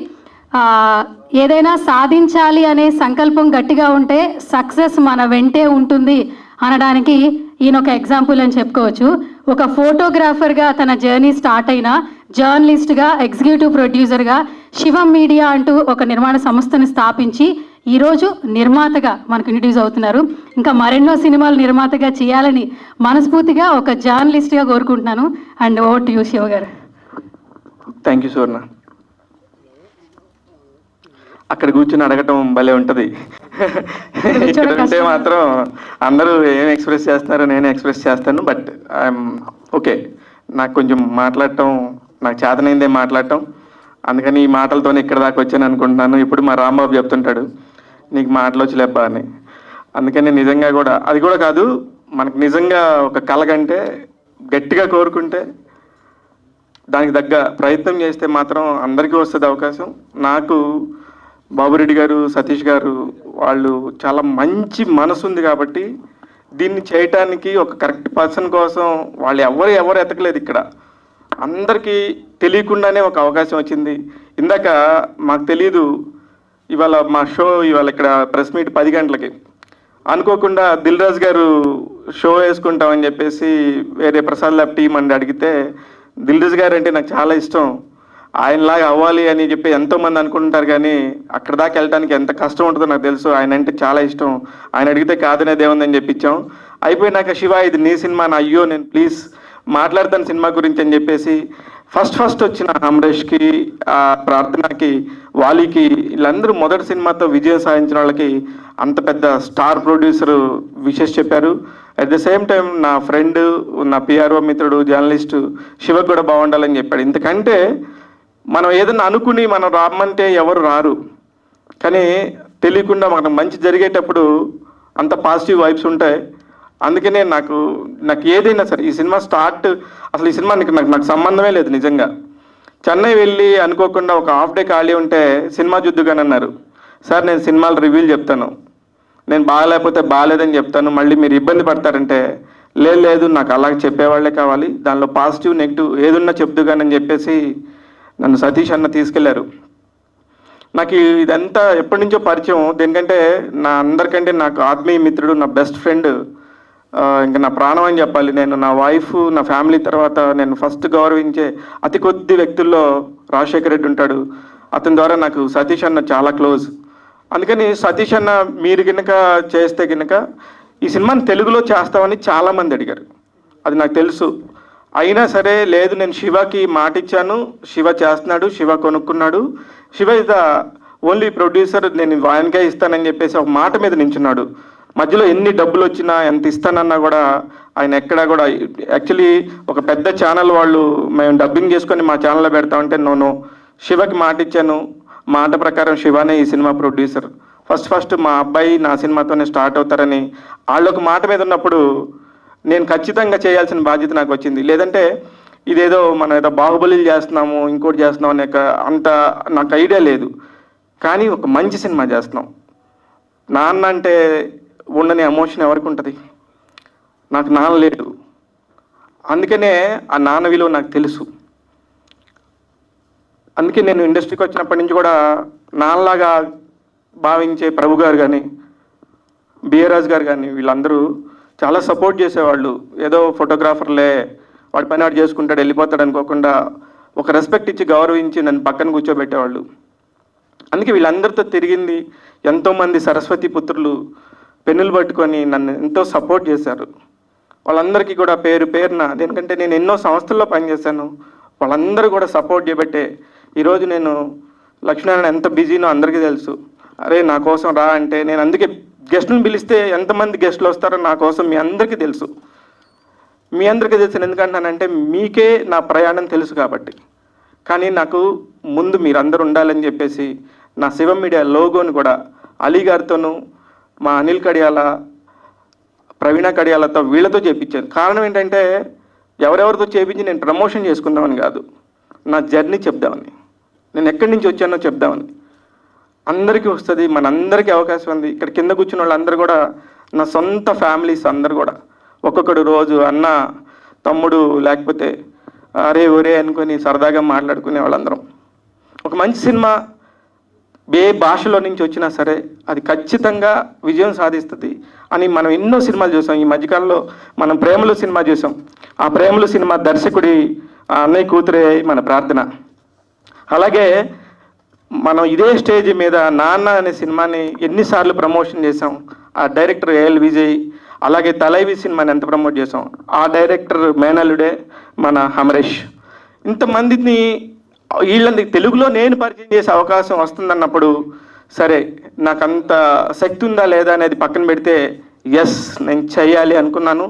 ఏదైనా సాధించాలి అనే సంకల్పం గట్టిగా ఉంటే సక్సెస్ మన వెంటే ఉంటుంది అనడానికి ఈయన ఒక ఎగ్జాంపుల్ అని చెప్పుకోవచ్చు. ఒక ఫోటోగ్రాఫర్గా తన జర్నీ స్టార్ట్ అయిన జర్నలిస్ట్గా, ఎగ్జిక్యూటివ్ ప్రొడ్యూసర్గా శివం మీడియా అంటూ ఒక నిర్మాణ సంస్థను స్థాపించి ఈరోజు నిర్మాతగా మనకు ఇంట్రడ్యూస్ అవుతున్నారు. ఇంకా మరెన్నో సినిమాలు నిర్మాతగా చేయాలని మనస్ఫూర్తిగా ఒక జర్నలిస్ట్గా కోరుకుంటున్నాను. And over to you Shiva గారు. థ్యాంక్ యూ సువర్ణ. అక్కడ కూర్చొని అడగటం భలే ఉంటుంది. ఇక్కడ ఉంటే మాత్రం అందరూ ఏం ఎక్స్ప్రెస్ చేస్తున్నారో నేను ఎక్స్ప్రెస్ చేస్తాను. బట్ ఐఎమ్ ఓకే, నాకు కొంచెం మాట్లాడటం, నాకు చేతనైందే మాట్లాడటం. అందుకని ఈ మాటలతోనే ఇక్కడ దాకా వచ్చాను అనుకుంటున్నాను. ఇప్పుడు మా రాంబాబు చెప్తుంటాడు, నీకు మాటలు వచ్చలేబ్బా అని. అందుకని నిజంగా కూడా అది కూడా కాదు, మనకు నిజంగా ఒక కళ కంటే గట్టిగా కోరుకుంటే దానికి తగ్గ ప్రయత్నం చేస్తే మాత్రం అందరికీ వస్తుంది అవకాశం. నాకు బాబురెడ్డి గారు, సతీష్ గారు వాళ్ళు చాలా మంచి మనసు ఉంది కాబట్టి దీన్ని చేయటానికి ఒక కరెక్ట్ పర్సన్ కోసం వాళ్ళు ఎవరు ఎతకలేదు. ఇక్కడ అందరికీ తెలియకుండానే ఒక అవకాశం వచ్చింది. ఇందాక మాకు తెలియదు ఇవాళ మా షో ఇవాళ ఇక్కడ ప్రెస్ మీట్ 10 గంటలకి అనుకోకుండా దిల్ రాజు గారు షో వేసుకుంటామని చెప్పేసి వేరే ప్రసాద్ ల్యాబ్ టీం అని అడిగితే దిల్ రాజు గారు అంటే నాకు చాలా ఇష్టం, ఆయనలాగా అవ్వాలి అని చెప్పి ఎంతోమంది అనుకుంటారు, కానీ అక్కడ దాకా వెళ్ళడానికి ఎంత కష్టం ఉంటుందో నాకు తెలుసు. ఆయన అంటే చాలా ఇష్టం, ఆయన అడిగితే కాదనేది ఏముందని చెప్పించాం. అయిపోయినాక శివ ఇది నీ సినిమా, నా అయ్యో నేను ప్లీజ్ మాట్లాడతాను సినిమా గురించి అని చెప్పేసి ఫస్ట్ వచ్చిన అమరేష్కి, ప్రార్థనకి, వాలీకి, వీళ్ళందరూ మొదటి సినిమాతో విజయం సాధించిన వాళ్ళకి అంత పెద్ద స్టార్ ప్రొడ్యూసరు విషెస్ చెప్పారు. అట్ ద సేమ్ టైం నా ఫ్రెండ్, నా పిఆర్ఓ మిత్రుడు, జర్నలిస్టు శివకు కూడా బాగుండాలని చెప్పాడు. ఎందుకంటే మనం ఏదన్నా అనుకుని మనం రామంటే ఎవరు రారు, కానీ తెలియకుండా మనకు మంచి జరిగేటప్పుడు అంత పాజిటివ్ వైబ్స్ ఉంటాయి. అందుకనే నాకు ఏదైనా సరే ఈ సినిమా అసలు ఈ సినిమా నాకు సంబంధమే లేదు. నిజంగా చెన్నై వెళ్ళి అనుకోకుండా ఒక హాఫ్ డే ఖాళీ ఉంటే సినిమా చూద్దుగాని అన్నారు. సార్ నేను సినిమాలు రివ్యూలు చెప్తాను, నేను బాగాలేకపోతే బాగాలేదని చెప్తాను, మళ్ళీ మీరు ఇబ్బంది పడతారంటే లేదు నాకు అలాగే చెప్పేవాళ్లే కావాలి, దానిలో పాజిటివ్ నెగిటివ్ ఏదున్నా చెప్దుగానని చెప్పేసి నన్ను సతీష్ అన్న తీసుకెళ్లారు. నాకు ఇదంతా ఎప్పటి నుంచో పరిచయం. దేనికంటే అందరికంటే నాకు ఆత్మీయ మిత్రుడు, నా బెస్ట్ ఫ్రెండ్, ఇంకా నా ప్రాణం అని చెప్పాలి. నేను నా వైఫ్, నా ఫ్యామిలీ తర్వాత నేను ఫస్ట్ గౌరవించే అతి కొద్ది వ్యక్తుల్లో రాజశేఖర్ రెడ్డి ఉంటాడు. అతని ద్వారా నాకు సతీష్ అన్న చాలా క్లోజ్. అందుకని సతీష్ అన్న మీరు కనుక చేస్తే కనుక ఈ సినిమాని తెలుగులో చేస్తామని చాలామంది అడిగారు, అది నాకు తెలుసు. అయినా సరే లేదు, నేను శివకి మాట ఇచ్చాను, శివ చేస్తున్నాడు, శివ కొనుక్కున్నాడు, Shiva is the only producer, నేను ఆయనకే ఇస్తానని చెప్పేసి ఒక మాట మీద నించున్నాడు. మధ్యలో ఎన్ని డబ్బులు వచ్చినా ఎంత ఇస్తానన్నా కూడా ఆయన ఎక్కడా కూడా యాక్చువల్లీ ఒక పెద్ద ఛానల్ వాళ్ళు మేము డబ్బింగ్ చేసుకొని మా ఛానల్లో పెడతామంటే నో, శివకి మాట ఇచ్చాను, మాట ప్రకారం శివనే ఈ సినిమా ప్రొడ్యూసర్. ఫస్ట్ మా అబ్బాయి నా సినిమాతోనే స్టార్ట్ అవుతారని వాళ్ళొక మాట మీద ఉన్నప్పుడు నేను ఖచ్చితంగా చేయాల్సిన బాధ్యత నాకు వచ్చింది. లేదంటే ఇదేదో మనం ఏదో బాహుబలిలు చేస్తున్నాము, ఇంకోటి చేస్తున్నాం అనే అంత నాకు ఐడియా లేదు. కానీ ఒక మంచి సినిమా చేస్తున్నాం. నాన్న అంటే ఉండని ఎమోషన్ ఎవరికి ఉంటుంది? నాకు నాన్న లేడు, అందుకనే ఆ నాన్న విలువ నాకు తెలుసు. అందుకే నేను ఇండస్ట్రీకి వచ్చినప్పటి నుంచి కూడా నాన్నలాగా భావించే ప్రభు గారు కానీ, బిఆర్రాజ్ గారు కానీ వీళ్ళందరూ చాలా సపోర్ట్ చేసేవాళ్ళు. ఏదో ఫోటోగ్రాఫర్లే వాడి పని వాడు చేసుకుంటాడు వెళ్ళిపోతాడు అనుకోకుండా ఒక రెస్పెక్ట్ ఇచ్చి గౌరవించి నన్ను పక్కన కూర్చోబెట్టేవాళ్ళు. అందుకే వీళ్ళందరితో తిరిగింది. ఎంతోమంది సరస్వతి పుత్రులు పెన్నులు పట్టుకొని నన్ను ఎంతో సపోర్ట్ చేశారు. వాళ్ళందరికీ కూడా పేరున, ఎందుకంటే నేను ఎన్నో సంస్థల్లో పనిచేశాను, వాళ్ళందరూ కూడా సపోర్ట్ చేయబట్టే ఈరోజు నేను లక్ష్మీనారాయణ ఎంత బిజీనో అందరికీ తెలుసు. అరే నా కోసం రా అంటే నేను అందుకే గెస్ట్లను పిలిస్తే ఎంతమంది గెస్ట్లు వస్తారో నా కోసం మీ అందరికీ తెలుసు. మీ అందరికీ తెలుసు ఎందుకంటానంటే మీకే నా ప్రయాణం తెలుసు కాబట్టి. కానీ నాకు ముందు మీరందరూ ఉండాలని చెప్పేసి నా శివం మీడియా లోగోని కూడా అలీ గారితోనూ, మా అనిల్ కడియాల, ప్రవీణ కడియాలతో, వీళ్ళతో చేయించాను. కారణం ఏంటంటే ఎవరెవరితో చేపించి నేను ప్రమోషన్ చేసుకుందామని కాదు, నా జర్నీ చెప్దామని, నేను ఎక్కడి నుంచి వచ్చానో చెప్దామని. అందరికీ వస్తుంది, మనందరికీ అవకాశం ఉంది. ఇక్కడ కింద కూర్చున్న వాళ్ళందరూ కూడా నా సొంత ఫ్యామిలీస్ అందరు కూడా. ఒక్కొక్కడు రోజు అన్న, తమ్ముడు, లేకపోతే అరే ఒరే అనుకొని సరదాగా మాట్లాడుకునే వాళ్ళందరం. ఒక మంచి సినిమా ఏ భాషలో నుంచి వచ్చినా సరే అది ఖచ్చితంగా విజయం సాధిస్తుంది అని మనం ఎన్నో సినిమాలు చూసాం. ఈ మధ్యకాలంలో మనం ప్రేమలు సినిమా చూసాం. ఆ ప్రేమలు సినిమా దర్శకుడి అన్నయ్య కూతురే మన ప్రార్థన. అలాగే మనం ఇదే స్టేజ్ మీద నాన్న అనే సినిమాని ఎన్నిసార్లు ప్రమోషన్ చేసాం. ఆ డైరెక్టర్ ఏఎల్ విజయ్, అలాగే తలైవి సినిమాని ఎంత ప్రమోట్ చేసాం. ఆ డైరెక్టర్ మేనల్లుడే మన అమరేష్. ఇంతమందిని వీళ్ళని తెలుగులో నేను పరిచయం చేసే అవకాశం వస్తుందన్నప్పుడు సరే నాకు అంత శక్తి ఉందా లేదా అనేది పక్కన పెడితే ఎస్ నేను చేయాలి అనుకున్నాను.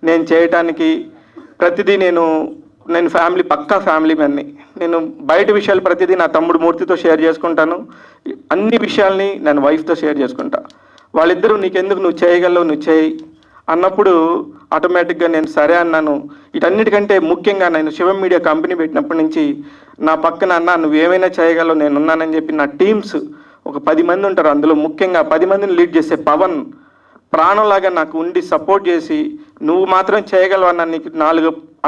నేను చేయటానికి ప్రతిదీ నేను ఫ్యామిలీ, పక్కా ఫ్యామిలీ మ్యాన్ని. నేను బయట విషయాలు ప్రతిదీ నా తమ్ముడు మూర్తితో షేర్ చేసుకుంటాను. అన్ని విషయాల్ని నేను వైఫ్తో షేర్ చేసుకుంటా. వాళ్ళిద్దరూ నీకెందుకు, నువ్వు చేయగలవు, నువ్వు చేయి అన్నప్పుడు ఆటోమేటిక్గా నేను సరే అన్నాను. వీటన్నిటికంటే ముఖ్యంగా నేను శివం మీడియా కంపెనీ పెట్టినప్పటి నుంచి నా పక్కన అన్న నువ్వేమైనా చేయగలవు, నేను ఉన్నానని చెప్పి నా టీమ్స్ ఒక 10 మంది ఉంటారు. అందులో ముఖ్యంగా 10 మందిని లీడ్ చేసే పవన్ ప్రాణంలాగా నాకు ఉండి సపోర్ట్ చేసి నువ్వు మాత్రం చేయగలవు అన్న, నీకు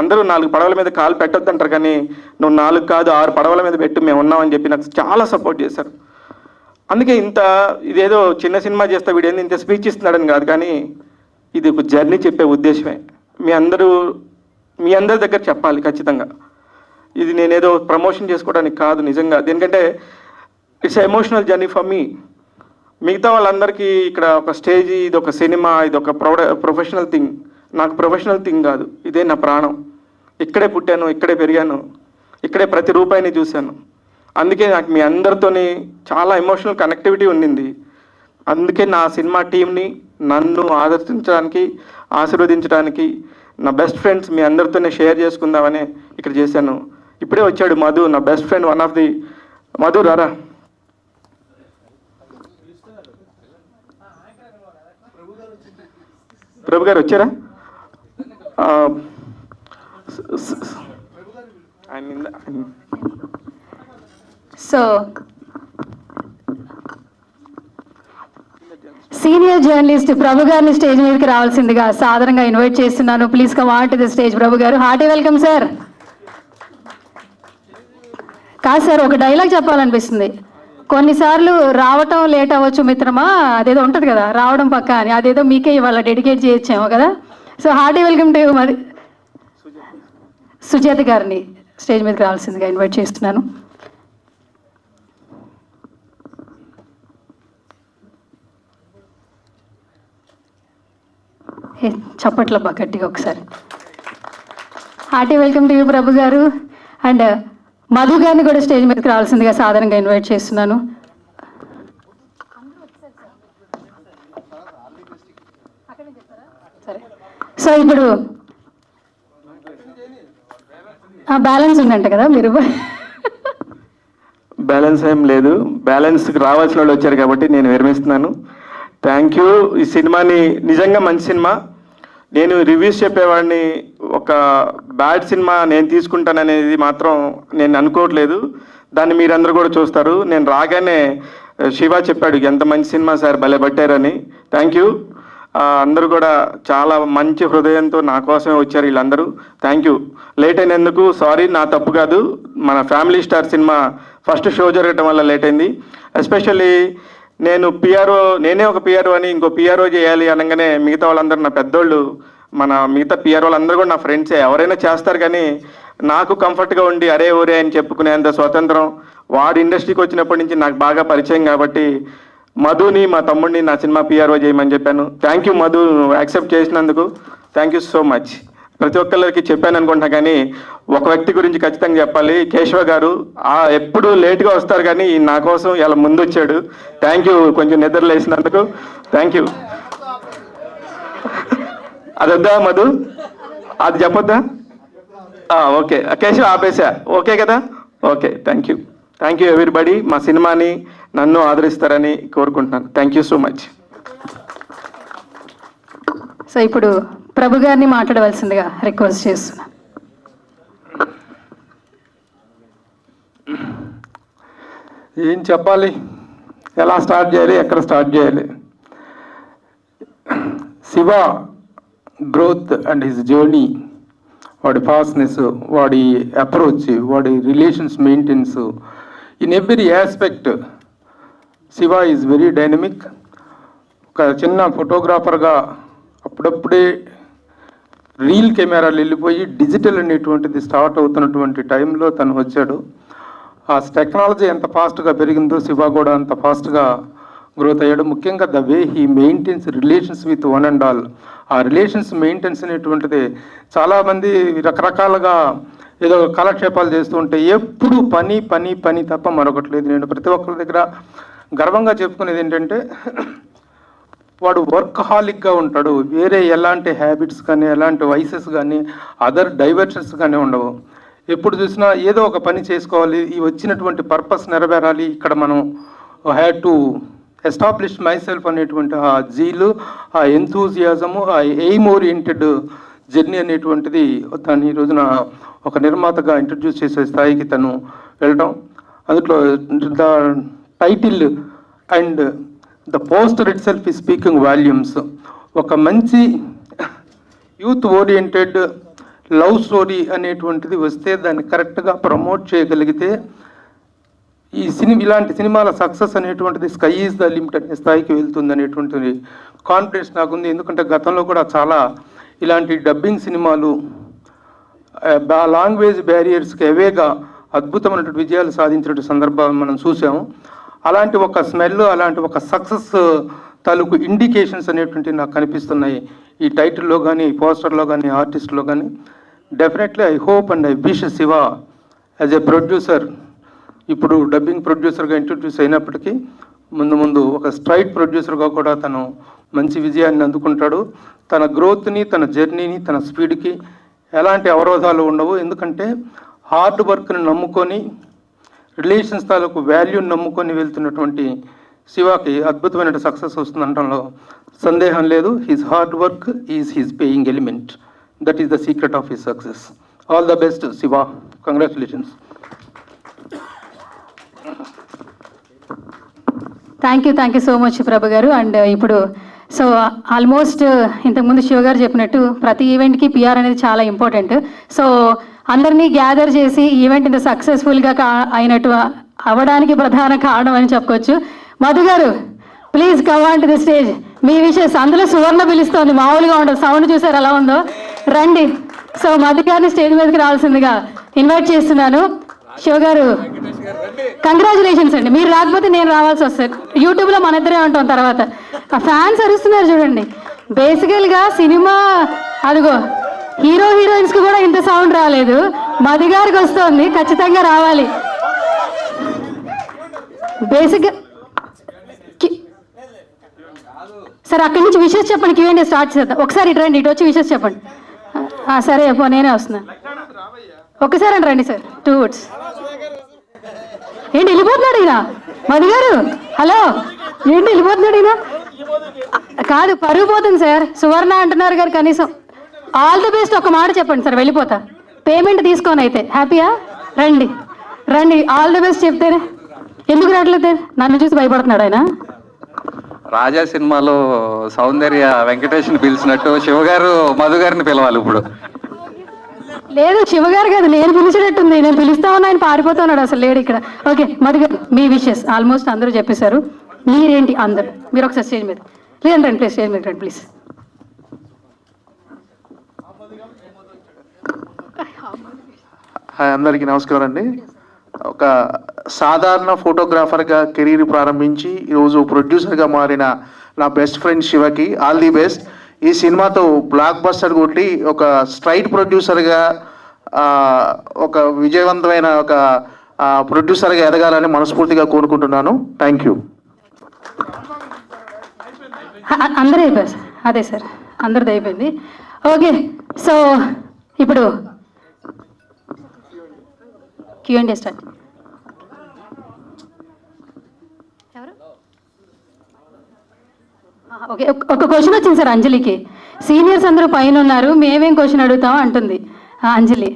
అందరూ 4 పడవల మీద కాలు పెట్టొద్దంటారు కానీ నువ్వు 4 కాదు 6 పడవల మీద పెట్టు, మేము ఉన్నామని చెప్పి నాకు చాలా సపోర్ట్ చేశారు. అందుకే ఇదేదో చిన్న సినిమా చేస్తా వీడేంది ఇంత స్పీచ్ ఇస్తున్నాడని కాదు, కానీ ఇది ఒక జర్నీ చెప్పే ఉద్దేశమే. మీ అందరి దగ్గర చెప్పాలి ఖచ్చితంగా. ఇది నేనేదో ప్రమోషన్ చేసుకోవడానికి కాదు నిజంగా. దేనికంటే it's emotional journey for me. మిగతా వాళ్ళందరికీ ఇక్కడ ఒక స్టేజ్, ఇది ఒక సినిమా, ఇది ఒక ప్రొఫెషనల్ థింగ్. నాకు ప్రొఫెషనల్ థింగ్ కాదు, ఇదే నా ప్రాణం. ఇక్కడే పుట్టాను, ఇక్కడే పెరిగాను, ఇక్కడే ప్రతి రూపాయిని చూశాను. అందుకే నాకు మీ అందరితోని చాలా ఎమోషనల్ కనెక్టివిటీ ఉండింది. అందుకే నా సినిమా టీంని నన్ను ఆదర్శించడానికి, ఆశీర్వదించడానికి నా బెస్ట్ ఫ్రెండ్స్ మీ అందరితోనే షేర్ చేసుకుందామని ఇక్కడ చేశాను. ఇప్పుడే వచ్చాడు మధు, నా best friend, one of the. Madhu రారా. ప్రభు గారు వచ్చారా? సో సీనియర్ జర్నలిస్ట్ ప్రభు గారిని స్టేజ్ మీదకి రావాల్సిందిగా సాధారణంగా ఇన్వైట్ చేస్తున్నాను. Please come on to the stage. Prabhu garu, hearty welcome sir. కాదు సార్, ఒక డైలాగ్ చెప్పాలనిపిస్తుంది. కొన్నిసార్లు రావటం లేట్ అవ్వచ్చు మిత్రమా, అదేదో ఉంటుంది కదా రావడం పక్క అని, అదేదో మీకే ఇవాళ డెడికేట్ చేయొచ్చేమో కదా. సో హార్టీ వెల్కమ్ టు మరి సుజాత గారిని స్టేజ్ మీదకి రావాల్సిందిగా ఇన్వైట్ చేస్తున్నాను. చప్పట్లబ్బా గట్టిగా ఒకసారి. Hearty welcome to you Prabhu garu. And Madhu గారిని కూడా స్టేజ్ మీదకి రావాల్సిందిగా సాధారణంగా ఇన్వైట్ చేస్తున్నాను. సరే, సో ఇప్పుడు బ్యాలెన్స్ ఉందంట కదా మీరు. బ్యాలెన్స్ ఏం లేదు, బ్యాలెన్స్కి రావాల్సిన వాళ్ళు వచ్చారు కాబట్టి నేను విరమిస్తున్నాను. Thank you. ఈ సినిమాని నిజంగా మంచి సినిమా. నేను రివ్యూస్ చెప్పేవాడిని, ఒక బ్యాడ్ సినిమా నేను తీసుకుంటాననేది మాత్రం నేను అనుకోవట్లేదు. దాన్ని మీరందరూ కూడా చూస్తారు. నేను రాగానే శివ చెప్పాడు ఎంత మంచి సినిమా సార్, భలే పట్టారని. Thank you. అందరూ కూడా చాలా మంచి హృదయంతో నా కోసమే వచ్చారు వీళ్ళందరూ. Thank you. లేట్ అయినందుకు సారీ, నా తప్పు కాదు. మన family star cinema first show జరగటం వల్ల లేట్ అయింది. ఎస్పెషల్లీ నేనే ఒక పిఆర్ఓ అని ఇంకో పిఆర్ఓ చేయాలి అనగానే మిగతా వాళ్ళందరూ నా పెద్దోళ్ళు, మన మిగతా పిఆర్ఓ వాళ్ళందరూ కూడా నా ఫ్రెండ్సే. ఎవరైనా చేస్తారు కానీ నాకు కంఫర్ట్గా ఉండి అరే ఊరే అని చెప్పుకునేంత స్వతంత్రం వాడు ఇండస్ట్రీకి వచ్చినప్పటి నుంచి నాకు బాగా పరిచయం కాబట్టి మధుని, మా తమ్ముడిని నా సినిమా పిఆర్ఓ చేయమని చెప్పాను. థ్యాంక్ యూ మధు, యాక్సెప్ట్ చేసినందుకు థ్యాంక్ యూ సో మచ్. ప్రతి ఒక్కరికి చెప్పాను అనుకుంటున్నా కానీ ఒక వ్యక్తి గురించి ఖచ్చితంగా చెప్పాలి. కేశవ గారు ఎప్పుడు లేట్గా వస్తారు కానీ నా కోసం ఇలా ముందు వచ్చాడు. Thank you. కొంచెం నిద్ర లేసినందుకు థ్యాంక్ యూ. అది వద్దా మధు, అది చెప్పొద్దా? ఓకే కేశవ ఆపేసా, ఓకే కదా? Okay, thank you. Thank you everybody. మా సినిమాని నన్ను ఆదరిస్తారని కోరుకుంటున్నాను. Thank you so much. So ఇప్పుడు ప్రభు గారిని మాట్లాడవలసిందిగా రిక్వెస్ట్ చేస్తున్నాను. ఏం చెప్పాలి, ఎలా స్టార్ట్ చేయాలి, ఎక్కడ స్టార్ట్ చేయాలి. Shiva growth and his journey, వాడి ఫాస్ట్నెస్, వాడి అప్రోచ్, వాడి relations maintenance, in every aspect Shiva is very dynamic. ఒక చిన్న ఫోటోగ్రాఫర్గా అప్పుడప్పుడే రీల్ కెమెరాలు వెళ్ళిపోయి డిజిటల్ అనేటువంటిది స్టార్ట్ అవుతున్నటువంటి టైంలో తను వచ్చాడు. ఆ టెక్నాలజీ ఎంత ఫాస్ట్గా పెరిగిందో శివ కూడా అంత ఫాస్ట్గా గ్రోత్ అయ్యాడు. ముఖ్యంగా the way he maintains relations with one and all. ఆ రిలేషన్స్ మెయింటెన్స్ అనేటువంటిది చాలామంది రకరకాలుగా ఏదో కాలక్షేపాలు చేస్తూ ఉంటే ఎప్పుడు పని పని పని తప్ప మరొకట్లేదు. నేను ప్రతి ఒక్కరి దగ్గర గర్వంగా చెప్పుకునేది ఏంటంటే వాడు వర్కహాలిక్గా ఉంటాడు. వేరే ఎలాంటి హ్యాబిట్స్ కానీ ఎలాంటి వైసెస్ కానీ అదర్ డైవర్షన్స్ కానీ ఉండవు. ఎప్పుడు చూసినా ఏదో ఒక పని చేసుకోవాలి, ఈ వచ్చినటువంటి పర్పస్ నెరవేరాలి, ఇక్కడ మనం had to establish my self అనేటువంటి ఆ జీలు, ఆ ఎంతూజియాజము, ఆ ఎయిమ్ ఓరియంటెడ్ జర్నీ అనేటువంటిది తను ఈ రోజున ఒక నిర్మాతగా ఇంట్రడ్యూస్ చేసే స్థాయికి తను వెళ్ళడం. అందులో the title and the poster it self ఈ స్పీకింగ్ వాల్యూమ్స్. ఒక మంచి యూత్ ఓరియంటెడ్ లవ్ స్టోరీ అనేటువంటిది వస్తే దాన్ని కరెక్ట్గా ప్రమోట్ చేయగలిగితే ఇలాంటి సినిమాల సక్సెస్ అనేటువంటిది స్కై ఈజ్ ద లిమిట్ అనే స్థాయికి వెళ్తుంది అనేటువంటి కాన్ఫిడెన్స్ నాకుంది. ఎందుకంటే గతంలో కూడా చాలా ఇలాంటి డబ్బింగ్ సినిమాలు లాంగ్వేజ్ బ్యారియర్స్కి అవేగా అద్భుతమైనటువంటి విజయాలు సాధించినటువంటి సందర్భాలు మనం చూసాము. అలాంటి ఒక స్మెల్, అలాంటి ఒక సక్సెస్ తాలూకు ఇండికేషన్స్ అనేటువంటివి నాకు కనిపిస్తున్నాయి ఈ టైటిల్లో కానీ, ఈ పోస్టర్లో కానీ, ఆర్టిస్ట్లో కానీ. Definitely I hope and I wish Shiva as a producer, ఇప్పుడు డబ్బింగ్ ప్రొడ్యూసర్గా ఇంట్రడ్యూస్ అయినప్పటికీ ముందు ముందు ఒక స్ట్రైట్ ప్రొడ్యూసర్గా కూడా తను మంచి విజయాన్ని అందుకుంటాడు. తన గ్రోత్ని, తన జర్నీని, తన స్పీడ్కి ఎలాంటి అవరోధాలు ఉండవు. ఎందుకంటే హార్డ్ వర్క్ని నమ్ముకొని, రిలేషన్స్ తాలూకు వాల్యూని నమ్ముకొని వెళ్తున్నటువంటి శివకి అద్భుతమైన సక్సెస్ వస్తుందనడంలో సందేహం లేదు. His hard work is his paying element. That is the secret of his success. All the best Shiva, congratulations. Thank you so much Prabhu garu. And ఇప్పుడు సో ఆల్మోస్ట్ ఇంతకుముందు శివ గారు చెప్పినట్టు ప్రతి ఈవెంట్కి పిఆర్ అనేది చాలా ఇంపార్టెంట్. సో అందరినీ గ్యాదర్ చేసి ఈవెంట్ ఇంత సక్సెస్ఫుల్గా అయినట్టు అవ్వడానికి ప్రధాన కారణం అని చెప్పుకోవచ్చు. Madhu garu please come on to the stage. మీ విషయస్ అందులో సువర్ణ పిలుస్తోంది, మామూలుగా ఉండదు. సౌండ్ చూసారు ఎలా ఉందో, రండి. సో మధు గారిని స్టేజ్ మీదకి రావాల్సిందిగా ఇన్వైట్ చేస్తున్నాను. శివ గారు కంగ్రాచులేషన్స్ అండి. మీరు రాకపోతే నేను రావాల్సి వస్తుంది. యూట్యూబ్లో మన ఇద్దరే ఉంటాం తర్వాత. ఆ ఫ్యాన్స్ అరుస్తున్నారు చూడండి. బేసికల్గా సినిమా అదిగో హీరో హీరోయిన్స్కి కూడా ఇంత సౌండ్ రాలేదు, మధు గారికి వస్తుంది, ఖచ్చితంగా రావాలి. బేసిక్గా సరే అక్కడి నుంచి విషెస్ చెప్పండి, క్యూఎండి స్టార్ట్ చేద్దాం. ఒకసారి ఇటు రండి, ఇటు వచ్చి విషెస్ చెప్పండి. సరే నేనే వస్తున్నాను. ఒక్కసారి అండి రండి సార్, 2 words. ఏంటి వెళ్ళిపోతున్నాడు ఈయన? మధు గారు హలో, ఏంటి వెళ్ళిపోతున్నాడు ఈయన? కాదు పరుగు పోతుంది సార్. సువర్ణ అంటున్నారు గారు, కనీసం ఆల్ ది బెస్ట్ ఒక మాట చెప్పండి సార్, వెళ్ళిపోతా. పేమెంట్ తీసుకోని అయితే హ్యాపీయా? రండి రండి, ఆల్ ది బెస్ట్ చెప్తేనే. ఎందుకు రావట్లేదు? నన్ను చూసి భయపడుతున్నాడు ఆయన. రాజా సినిమాలో సౌందర్య వెంకటేష్ని పిలిచినట్టు శివ గారు మధు గారిని పిలవాలి ఇప్పుడు. లేదు శివ గారు కాదు, నేను పిలిచినట్టుంది. నేను పిలుస్తా ఉన్నా, ఆయన పారిపోతున్నాడు, అసలు లేడు ఇక్కడ. ఓకే మధు గారు, మీ విషెస్ ఆల్మోస్ట్ అందరూ చెప్పేశారు. మీరేంటి అందరు, మీరు ఒకసారి స్టేజ్ మీద లేదండి, రండి ప్లీజ్, స్టేజ్ మీద రండి ప్లీజ్. హాయ్, అందరికీ నమస్కారం అండి. ఒక సాధారణ ఫోటోగ్రాఫర్గా కెరీర్ ప్రారంభించి ఈరోజు ప్రొడ్యూసర్గా మారిన నా బెస్ట్ ఫ్రెండ్ శివకి ఆల్ ది బెస్ట్. ఈ సినిమాతో బ్లాక్ బస్టర్ కొట్టి ఒక స్ట్రైట్ ప్రొడ్యూసర్గా, ఒక విజయవంతమైన ఒక ప్రొడ్యూసర్గా ఎదగాలని మనస్ఫూర్తిగా కోరుకుంటున్నాను. Thank you. అందరూ అయిపోయారు సార్. అదే సార్, అందరిది అయిపోయింది. ఓకే, సో ఇప్పుడు క్యూఎండి స్టార్ట్. ఓకే, ఒక క్వశ్చన్ వచ్చింది సార్ అంజలికి. సీనియర్స్ అందరూ పైన ఉన్నారు, మేమేం క్వశ్చన్ అడుగుతాం అంటుంది అంజలి.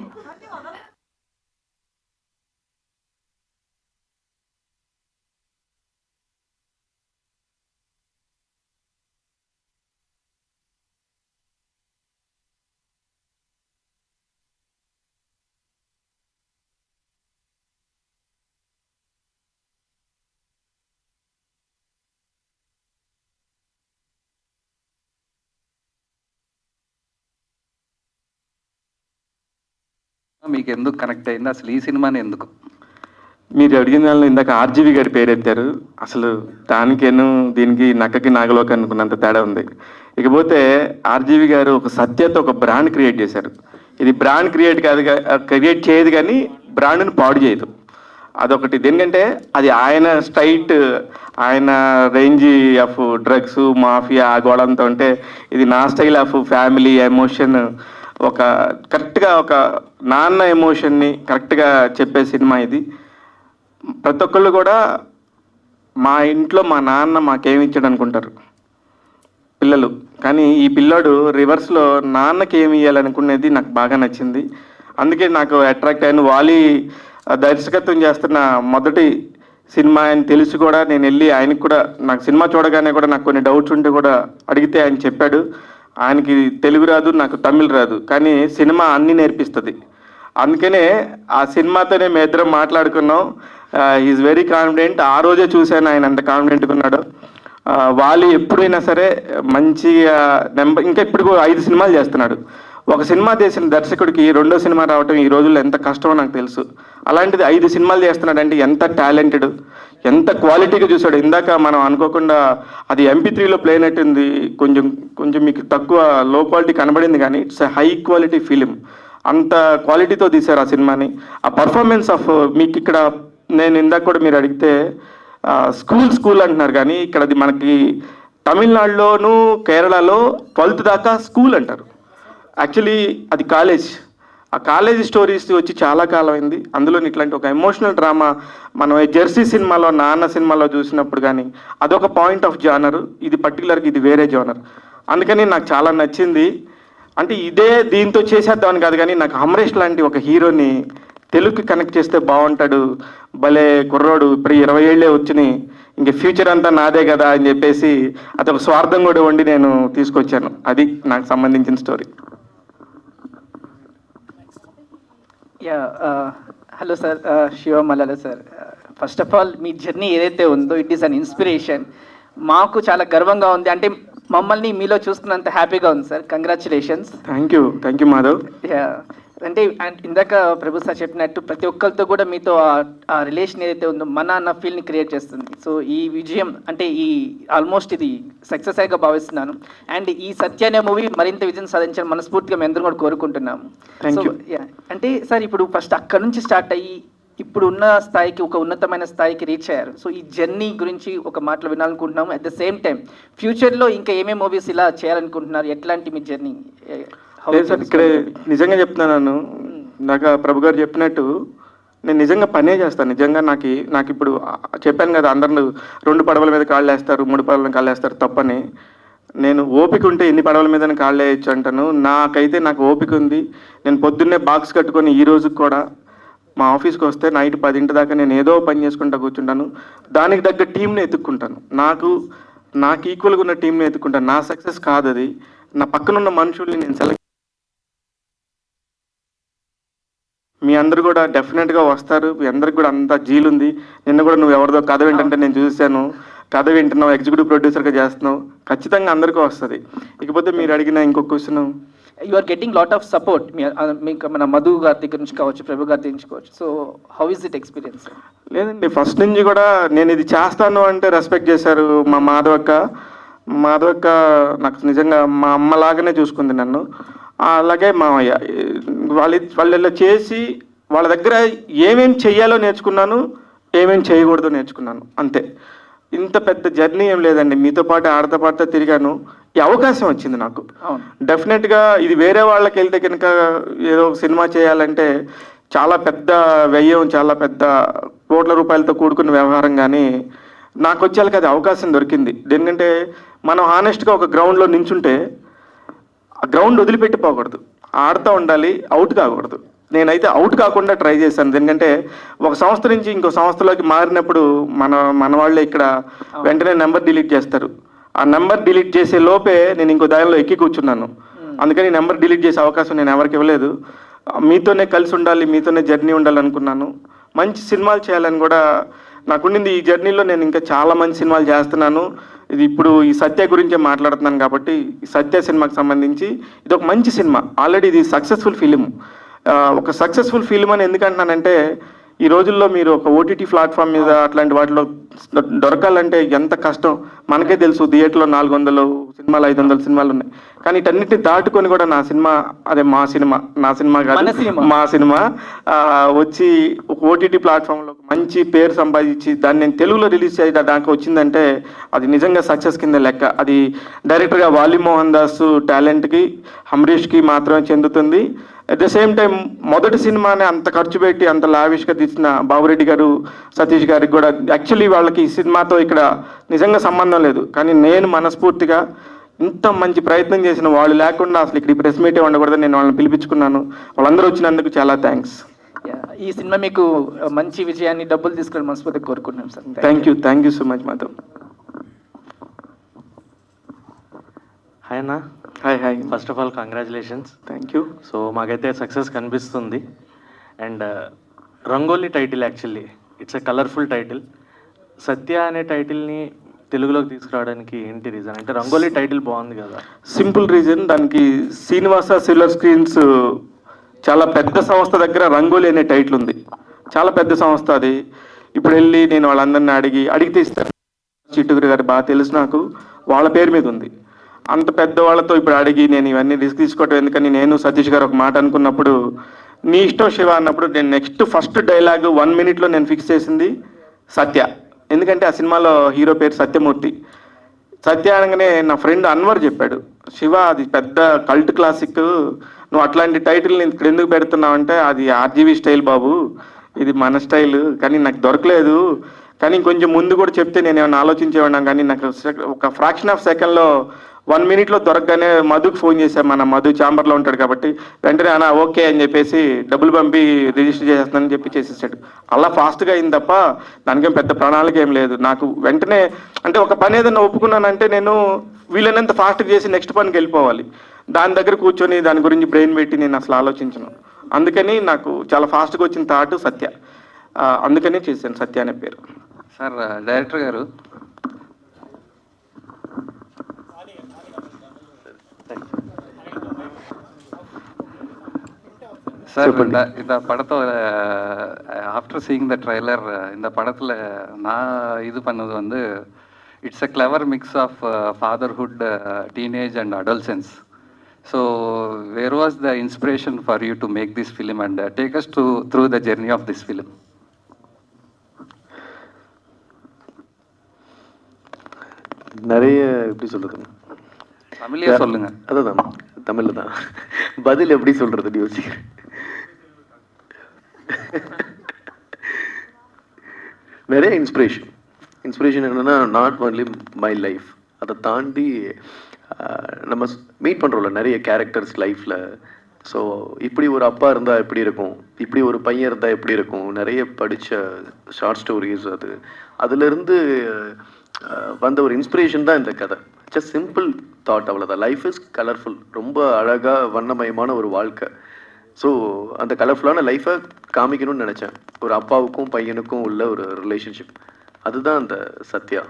మీకు ఎందుకు కనెక్ట్ అయింది, అసలు ఈ సినిమాని ఎందుకు? మీరు అడిగిన దానిలో ఇందాక ఆర్జీవి గారి పేరు ఎత్తారు. అసలు దానికేను దీనికి నక్కకి నాగలోకి అనుకున్నంత తేడా ఉంది. ఇకపోతే ఆర్జీవి గారు ఒక సత్యతో ఒక బ్రాండ్ క్రియేట్ చేశారు. ఇది బ్రాండ్ క్రియేట్ చేయదు కానీ బ్రాండ్ని పాడు చేయదు. అదొకటి. దేనికంటే అది ఆయన స్ట్రైట్, ఆయన రేంజ్ ఆఫ్ డ్రగ్స్ మాఫియా ఆ గోడంతో ఉంటే, ఇది నా స్టైల్ ఆఫ్ ఫ్యామిలీ ఎమోషన్, ఒక కరెక్ట్గా ఒక నాన్న ఎమోషన్ని కరెక్ట్గా చెప్పే సినిమా ఇది. ప్రతి ఒక్కళ్ళు కూడా మా ఇంట్లో మా నాన్న మాకేమి ఇచ్చాడు అనుకుంటారు పిల్లలు, కానీ ఈ పిల్లాడు రివర్స్లో నాన్నకి ఏమి ఇవ్వాలనుకునేది నాకు బాగా నచ్చింది. అందుకే నాకు అట్రాక్ట్ అయిన. వాలి దర్శకత్వం చేస్తున్న మొదటి సినిమా అని తెలిసి కూడా నేను వెళ్ళి ఆయనకి కూడా, నాకు సినిమా చూడగానే కూడా నాకు కొన్ని డౌట్స్ ఉంటే కూడా అడిగితే ఆయన చెప్పాడు, ఆయనకి తెలుగు రాదు, నాకు తమిళ్ రాదు, కానీ సినిమా అన్నీ నేర్పిస్తుంది. అందుకనే ఆ సినిమాతోనే మేము ఇద్దరం మాట్లాడుకున్నాం. Is very confident. ఆ రోజే చూశాను ఆయన అంత కాన్ఫిడెంట్గా ఉన్నాడు. వాలి ఎప్పుడైనా సరే మంచిగా ఇంకా ఇప్పుడు 5 సినిమాలు చేస్తున్నాడు. ఒక సినిమా చేసిన దర్శకుడికి రెండో సినిమా రావటం ఈ రోజుల్లో ఎంత కష్టమో నాకు తెలుసు. అలాంటిది 5 సినిమాలు చేస్తున్నాడు అంటే ఎంత టాలెంటెడ్, ఎంత క్వాలిటీగా చూసాడు. ఇందాక మనం అనుకోకుండా అది MP3లో ప్లే అయినట్టుంది, కొంచెం మీకు తక్కువ లో క్వాలిటీ కనబడింది, కానీ ఇట్స్ హై క్వాలిటీ ఫిలిం. అంత క్వాలిటీతో తీశారు ఆ సినిమాని. ఆ పర్ఫార్మెన్స్ ఆఫ్ మీకు ఇక్కడ నేను ఇందాక కూడా మీరు అడిగితే స్కూల్ అంటున్నారు, కానీ ఇక్కడ అది మనకి తమిళనాడులోను కేరళలో 12th దాకా స్కూల్ అంటారు. యాక్చువల్లీ అది కాలేజ్. ఆ కాలేజ్ స్టోరీస్ వచ్చి చాలా కాలం అయింది. అందులో ఇట్లాంటి ఒక ఎమోషనల్ డ్రామా మనం జెర్సీ సినిమాలో, నాన్న సినిమాలో చూసినప్పుడు కానీ అదొక పాయింట్ ఆఫ్ జానర్. ఇది పర్టికులర్గా ఇది వేరే జానర్. అందుకని నాకు చాలా నచ్చింది. అంటే ఇదే దీంతో చేసేద్దామని కాదు, కానీ నాకు అమరేష్ లాంటి ఒక హీరోని తెలుగుకి కనెక్ట్ చేస్తే బాగుంటాడు, భలే కుర్రోడు, ఇప్పుడు 20 ఏళ్ళే వచ్చినాయి, ఇంక ఫ్యూచర్ అంతా నాదే కదా అని చెప్పేసి అదొక స్వార్థం కూడా వండి నేను తీసుకొచ్చాను. అది నాకు సంబంధించిన story. Hello sir, Shiva Mallela sir. First of all me journey ఏదైతే ఉందో ఇట్ ఈస్ అన్ ఇన్స్పిరేషన్. మాకు చాలా గర్వంగా ఉంది, అంటే మమ్మల్ని మీలో చూస్తున్నంత హ్యాపీగా ఉంది sir. Congratulations. Thank you Madhav. అంటే ఇందాక ప్రభు సార్ చెప్పినట్టు ప్రతి ఒక్కరితో కూడా మీతో ఆ రిలేషన్ ఏదైతే ఉందో మన అన్న ఫీల్ని క్రియేట్ చేస్తుంది. సో ఈ విజయం అంటే ఈ ఆల్మోస్ట్ ఇది సక్సెస్ అయ్యగా భావిస్తున్నాను. అండ్ ఈ సత్య అనే మూవీ మరింత విజయం సాధించాలని మనస్ఫూర్తిగా మేము అందరం కూడా కోరుకుంటున్నాము. సో అంటే సార్ ఇప్పుడు ఫస్ట్ అక్కడ నుంచి స్టార్ట్ అయ్యి ఇప్పుడు ఉన్న స్థాయికి, ఒక ఉన్నతమైన స్థాయికి రీచ్ అయ్యారు. సో ఈ జర్నీ గురించి ఒక మాటలు వినాలనుకుంటున్నాము. అట్ ద సేమ్ టైం ఫ్యూచర్లో ఇంకా ఏమేమి మూవీస్ ఇలా చేయాలనుకుంటున్నారు, ఎట్లాంటి మీ జర్నీ? సార్ ఇక్కడ నిజంగా చెప్తున్నాను, నాకు ప్రభు గారు చెప్పినట్టు నేను నిజంగా పనే చేస్తాను. నిజంగా నాకు ఇప్పుడు చెప్పాను కదా, అందరూ 2 పడవల మీద కాళ్ళు వేస్తారు, 3 పడవల మీద కాళ్ళు వేస్తారు, తప్పని. నేను ఓపిక ఉంటే ఎన్ని పడవల మీద కాళ్ళు వేయచ్చు అంటాను. నాకు ఓపిక ఉంది. నేను పొద్దున్నే బాక్స్ కట్టుకొని ఈ రోజుకి కూడా మా ఆఫీస్కి వస్తే నైట్ 10 దాకా నేను ఏదో పని చేసుకుంటా కూర్చుంటాను. దానికి తగ్గ టీంని ఎత్తుక్కుంటాను. నాకు ఈక్వల్గా ఉన్న టీంని ఎత్తుక్కుంటాను. నా సక్సెస్ కాదు అది, నా పక్కన ఉన్న మనుషుల్ని నేను సెలెక్ట్. మీ అందరు కూడా డెఫినెట్గా వస్తారు. మీ అందరికి కూడా అంత జీలుంది. నిన్న కూడా నువ్వు ఎవరిదో కథ వింటుంటే నేను చూశాను. కథ వింటున్నావు, ఎగ్జిక్యూటివ్ ప్రొడ్యూసర్గా చేస్తున్నావు, ఖచ్చితంగా అందరికీ వస్తుంది. ఇకపోతే మీరు అడిగిన ఇంకొక question, you are getting lot of support మీకు మన మధు గారి దగ్గర నుంచి కావచ్చు, ప్రభు గారి దగ్గర నుంచి కావచ్చు. So how is it experience? లేదండి, ఫస్ట్ నుంచి కూడా నేను ఇది చేస్తాను అంటే రెస్పెక్ట్ చేశారు మా మాధవక్క నాకు నిజంగా మా అమ్మలాగానే చూసుకుంది నన్ను. అలాగే మామయ్య వాళ్ళు ఇలా చేసి వాళ్ళ దగ్గర ఏమేమి చెయ్యాలో నేర్చుకున్నాను, ఏమేమి చేయకూడదో నేర్చుకున్నాను, అంతే. ఇంత పెద్ద జర్నీ ఏం లేదండి. మీతో పాటు ఆడతా పాడుతూ తిరిగాను. ఈ అవకాశం వచ్చింది నాకు. డెఫినెట్గా ఇది వేరే వాళ్ళకి వెళ్తే కనుక ఏదో సినిమా చేయాలంటే చాలా పెద్ద వ్యయం, చాలా పెద్ద కోట్ల రూపాయలతో కూడుకున్న వ్యవహారం. కానీ నాకు వచ్చేళ్ళకి అది అవకాశం దొరికింది. ఎందుకంటే మనం హానెస్ట్గా ఒక గ్రౌండ్లో నించుంటే ఆ గ్రౌండ్ వదిలిపెట్టిపోకూడదు, ఆడుతూ ఉండాలి, అవుట్ కాకూడదు. నేనైతే అవుట్ కాకుండా ట్రై చేశాను. ఎందుకంటే ఒక సంస్థ నుంచి ఇంకో సంస్థలోకి మారినప్పుడు మన వాళ్ళే ఇక్కడ వెంటనే నెంబర్ డిలీట్ చేస్తారు. ఆ నెంబర్ డిలీట్ చేసే లోపే నేను ఇంకో దానిలో ఎక్కి కూర్చున్నాను. అందుకని నెంబర్ డిలీట్ చేసే అవకాశం నేను ఎవరికి ఇవ్వలేదు. మీతోనే కలిసి ఉండాలి, మీతోనే జర్నీ ఉండాలనుకున్నాను. మంచి సినిమాలు చేయాలని కూడా నాకుండింది. ఈ జర్నీలో నేను ఇంకా చాలా మంచి సినిమాలు చేస్తున్నాను. ఇది ఇప్పుడు ఈ సత్య గురించే మాట్లాడుతున్నాను కాబట్టి ఈ సత్య సినిమాకి సంబంధించి ఇది ఒక మంచి సినిమా. ఆల్రెడీ ఇది సక్సెస్ఫుల్ ఫిలిం. ఒక సక్సెస్ఫుల్ ఫిల్మ్ అని ఎందుకంటున్నానంటే ఈ రోజుల్లో మీరు ఒక ఓటీటీ ప్లాట్ఫామ్ మీద అట్లాంటి వాటిలో దొరకాలంటే ఎంత కష్టం మనకే తెలుసు. థియేటర్లో 400 సినిమాలు 500 సినిమాలు ఉన్నాయి, కానీ వీటన్నిటిని దాటుకొని కూడా నా సినిమా, అదే మా సినిమా, నా సినిమా కాదు మా సినిమా వచ్చి ఒక ఓటీటీ ప్లాట్ఫామ్లో మంచి పేరు సంపాదించి దాన్ని నేను తెలుగులో రిలీజ్ చేయడానికి వచ్చిందంటే అది నిజంగా సక్సెస్ కింద లెక్క. అది డైరెక్టర్గా వాలి మోహన్ దాస్ టాలెంట్కి, అమరీష్కి మాత్రమే చెందుతుంది. అట్ ద సేమ్ టైం మొదటి సినిమాని అంత ఖర్చు పెట్టి అంత లావిష్గా తీసిన బాబురెడ్డి గారు, సతీష్ గారికి కూడా యాక్చువల్లీ వాళ్ళకి ఈ సినిమాతో ఇక్కడ నిజంగా సంబంధం లేదు, కానీ నేను మనస్ఫూర్తిగా ఇంత మంచి ప్రయత్నం చేసిన వాళ్ళు లేకుండా అసలు ఇక్కడ ప్రెస్ మీటే ఉండకూడదని నేను వాళ్ళని పిలిపించుకున్నాను. వాళ్ళందరూ వచ్చినందుకు చాలా థ్యాంక్స్. ఈ సినిమా మీకు మంచి విజయాన్ని, డబ్బులు తీసుకొని మనస్ఫూర్తిగా కోరుకుంటున్నాం sir. Thank you so much Madhav. Hi అన్న. Hi. First of all congratulations. Thank you. So మాకైతే సక్సెస్ కనిపిస్తుంది. And Rangoli title actually it's a colourful title. Satya అనే టైటిల్ని తెలుగులోకి తీసుకురావడానికి ఏంటి రీజన్? అంటే రంగోలీ టైటిల్ బాగుంది కదా. సింపుల్ రీజన్, దానికి శ్రీనివాస సిల్వర్ స్క్రీన్స్ చాలా పెద్ద సంస్థ దగ్గర రంగోలీ అనే టైటిల్ ఉంది. చాలా పెద్ద సంస్థ అది. ఇప్పుడు వెళ్ళి నేను వాళ్ళందరినీ అడిగితే ఇస్తాను. చిట్టుగురి గారు బాగా తెలుసు నాకు, వాళ్ళ పేరు మీద ఉంది. అంత పెద్దవాళ్ళతో ఇప్పుడు అడిగి నేను ఇవన్నీ రిస్క్ తీసుకోవటం ఎందుకని నేను సతీష్ గారు ఒక మాట అనుకున్నప్పుడు, నీ ఇష్టం శివ అన్నప్పుడు నేను నెక్స్ట్ ఫస్ట్ డైలాగ్ 1 minute నేను ఫిక్స్ చేసింది సత్య. ఎందుకంటే ఆ సినిమాలో హీరో పేరు సత్యమూర్తి. సత్య అనగానే నా ఫ్రెండ్ అన్వర్ చెప్పాడు, శివ అది పెద్ద కల్ట్ క్లాసిక్, నువ్వు అట్లాంటి టైటిల్ని ఇక్కడ ఎందుకు పెడుతున్నావు అంటే అది ఆర్జీవీ స్టైల్ బాబు, ఇది మన స్టైల్, కానీ నాకు దొరకలేదు. కానీ కొంచెం ముందు కూడా చెప్తే నేను ఏమైనా ఆలోచించేవాడినా, కానీ నాకు ఒక ఫ్రాక్షన్ ఆఫ్ సెకండ్లో 1 minute దొరకగానే మధుకు ఫోన్ చేశాను. మన మధు ఛాంబర్లో ఉంటాడు కాబట్టి వెంటనే అన్న ఓకే అని చెప్పేసి డబ్బులు పంపి రిజిస్టర్ చేసేస్తానని చెప్పి చేసేసాడు. అలా ఫాస్ట్గా అయింది తప్ప దానికేం పెద్ద ప్రణాళిక ఏం లేదు. నాకు వెంటనే అంటే ఒక పని ఏదైనా ఒప్పుకున్నానంటే నేను వీళ్ళనంత ఫాస్ట్గా చేసి నెక్స్ట్ పనికి వెళ్ళిపోవాలి. దాని దగ్గర కూర్చొని దాని గురించి బ్రెయిన్ పెట్టి నేను అసలు ఆలోచించను. అందుకని నాకు చాలా ఫాస్ట్గా వచ్చిన థాట్ సత్య, అందుకనే చేశాను సత్య అనే పేరు. సార్ డైరెక్టర్ గారు, சார் இந்த படத்தோட ஆஃப்டர் சீயிங் த ட்ரைலர், இந்த படத்தில் நான் இது பண்ணது வந்து it's a clever mix of fatherhood, teenage and adolescence. So where was the inspiration for you to make this film and take us through the journey of this film? நிறைய எப்படி சொல்றது, தமிழ்லயே சொல்லுங்க. அதான் தமிழ்ல தான் பதில் எப்படி சொல்றதுன்னு யோசிக்கிறேன். நிறைய இன்ஸ்பிரேஷன் என்னன்னா நாட் ஒன்லி மை லைஃப், அதை தாண்டி நம்ம மீட் பண்ணுறோம்ல நிறைய கேரக்டர்ஸ் லைஃப்பில். ஸோ இப்படி ஒரு அப்பா இருந்தால் எப்படி இருக்கும், இப்படி ஒரு பையன் இருந்தால் எப்படி இருக்கும், நிறைய படித்த ஷார்ட் ஸ்டோரிஸ், அதுலேருந்து வந்த ஒரு இன்ஸ்பிரேஷன் தான் இந்த கதை. ஜஸ்ட் சிம்பிள் தாட், அவ்வளோதான். லைஃப் இஸ் கலர்ஃபுல், ரொம்ப அழகாக வண்ணமயமான ஒரு வாழ்க்கை. ஸோ அந்த கலர்ஃபுல்லான லைஃப்பை காமிக்கணும்னு நினச்சேன். ஒரு அப்பாவுக்கும் பையனுக்கும் உள்ள ஒரு ரிலேஷன்ஷிப், அதுதான் அந்த சத்யா.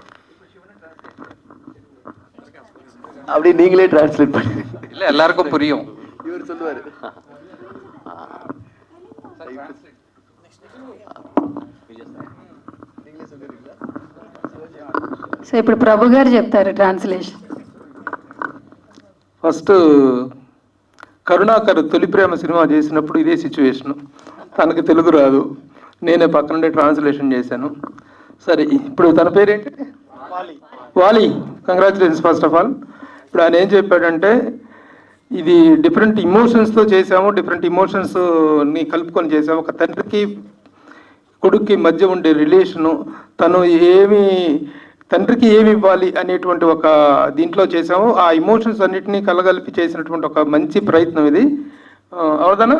அப்படி நீங்களே டிரான்ஸ்லேட் பண்ணி இல்லை எல்லாருக்கும் புரியும். இவர் சொல்லுவார். సో ఇప్పుడు ప్రభు గారు చెప్తారు ట్రాన్స్లేషన్. ఫస్ట్ కరుణాకర్ తొలి ప్రేమ సినిమా చేసినప్పుడు ఇదే సిచ్యువేషను. తనకి తెలుగు రాదు, నేనే పక్కనుండే ట్రాన్స్లేషన్ చేశాను. సరే, ఇప్పుడు తన పేరేంటి? వాలి. Congratulations first of all. ఇప్పుడు ఆయన ఏం చెప్పాడంటే, ఇది డిఫరెంట్ ఇమోషన్స్తో చేసాము, డిఫరెంట్ ఇమోషన్స్ని కలుపుకొని చేసాము. ఒక తండ్రికి కొడుక్కి మధ్య ఉండే రిలేషను, తను తండ్రికి ఏమి ఇవ్వాలి అనేటువంటి ఒక దీంట్లో చేసాము. ఆ ఇమోషన్స్ అన్నిటినీ కలగలిపి చేసినటువంటి ఒక మంచి ప్రయత్నం ఇది. అవుదనా?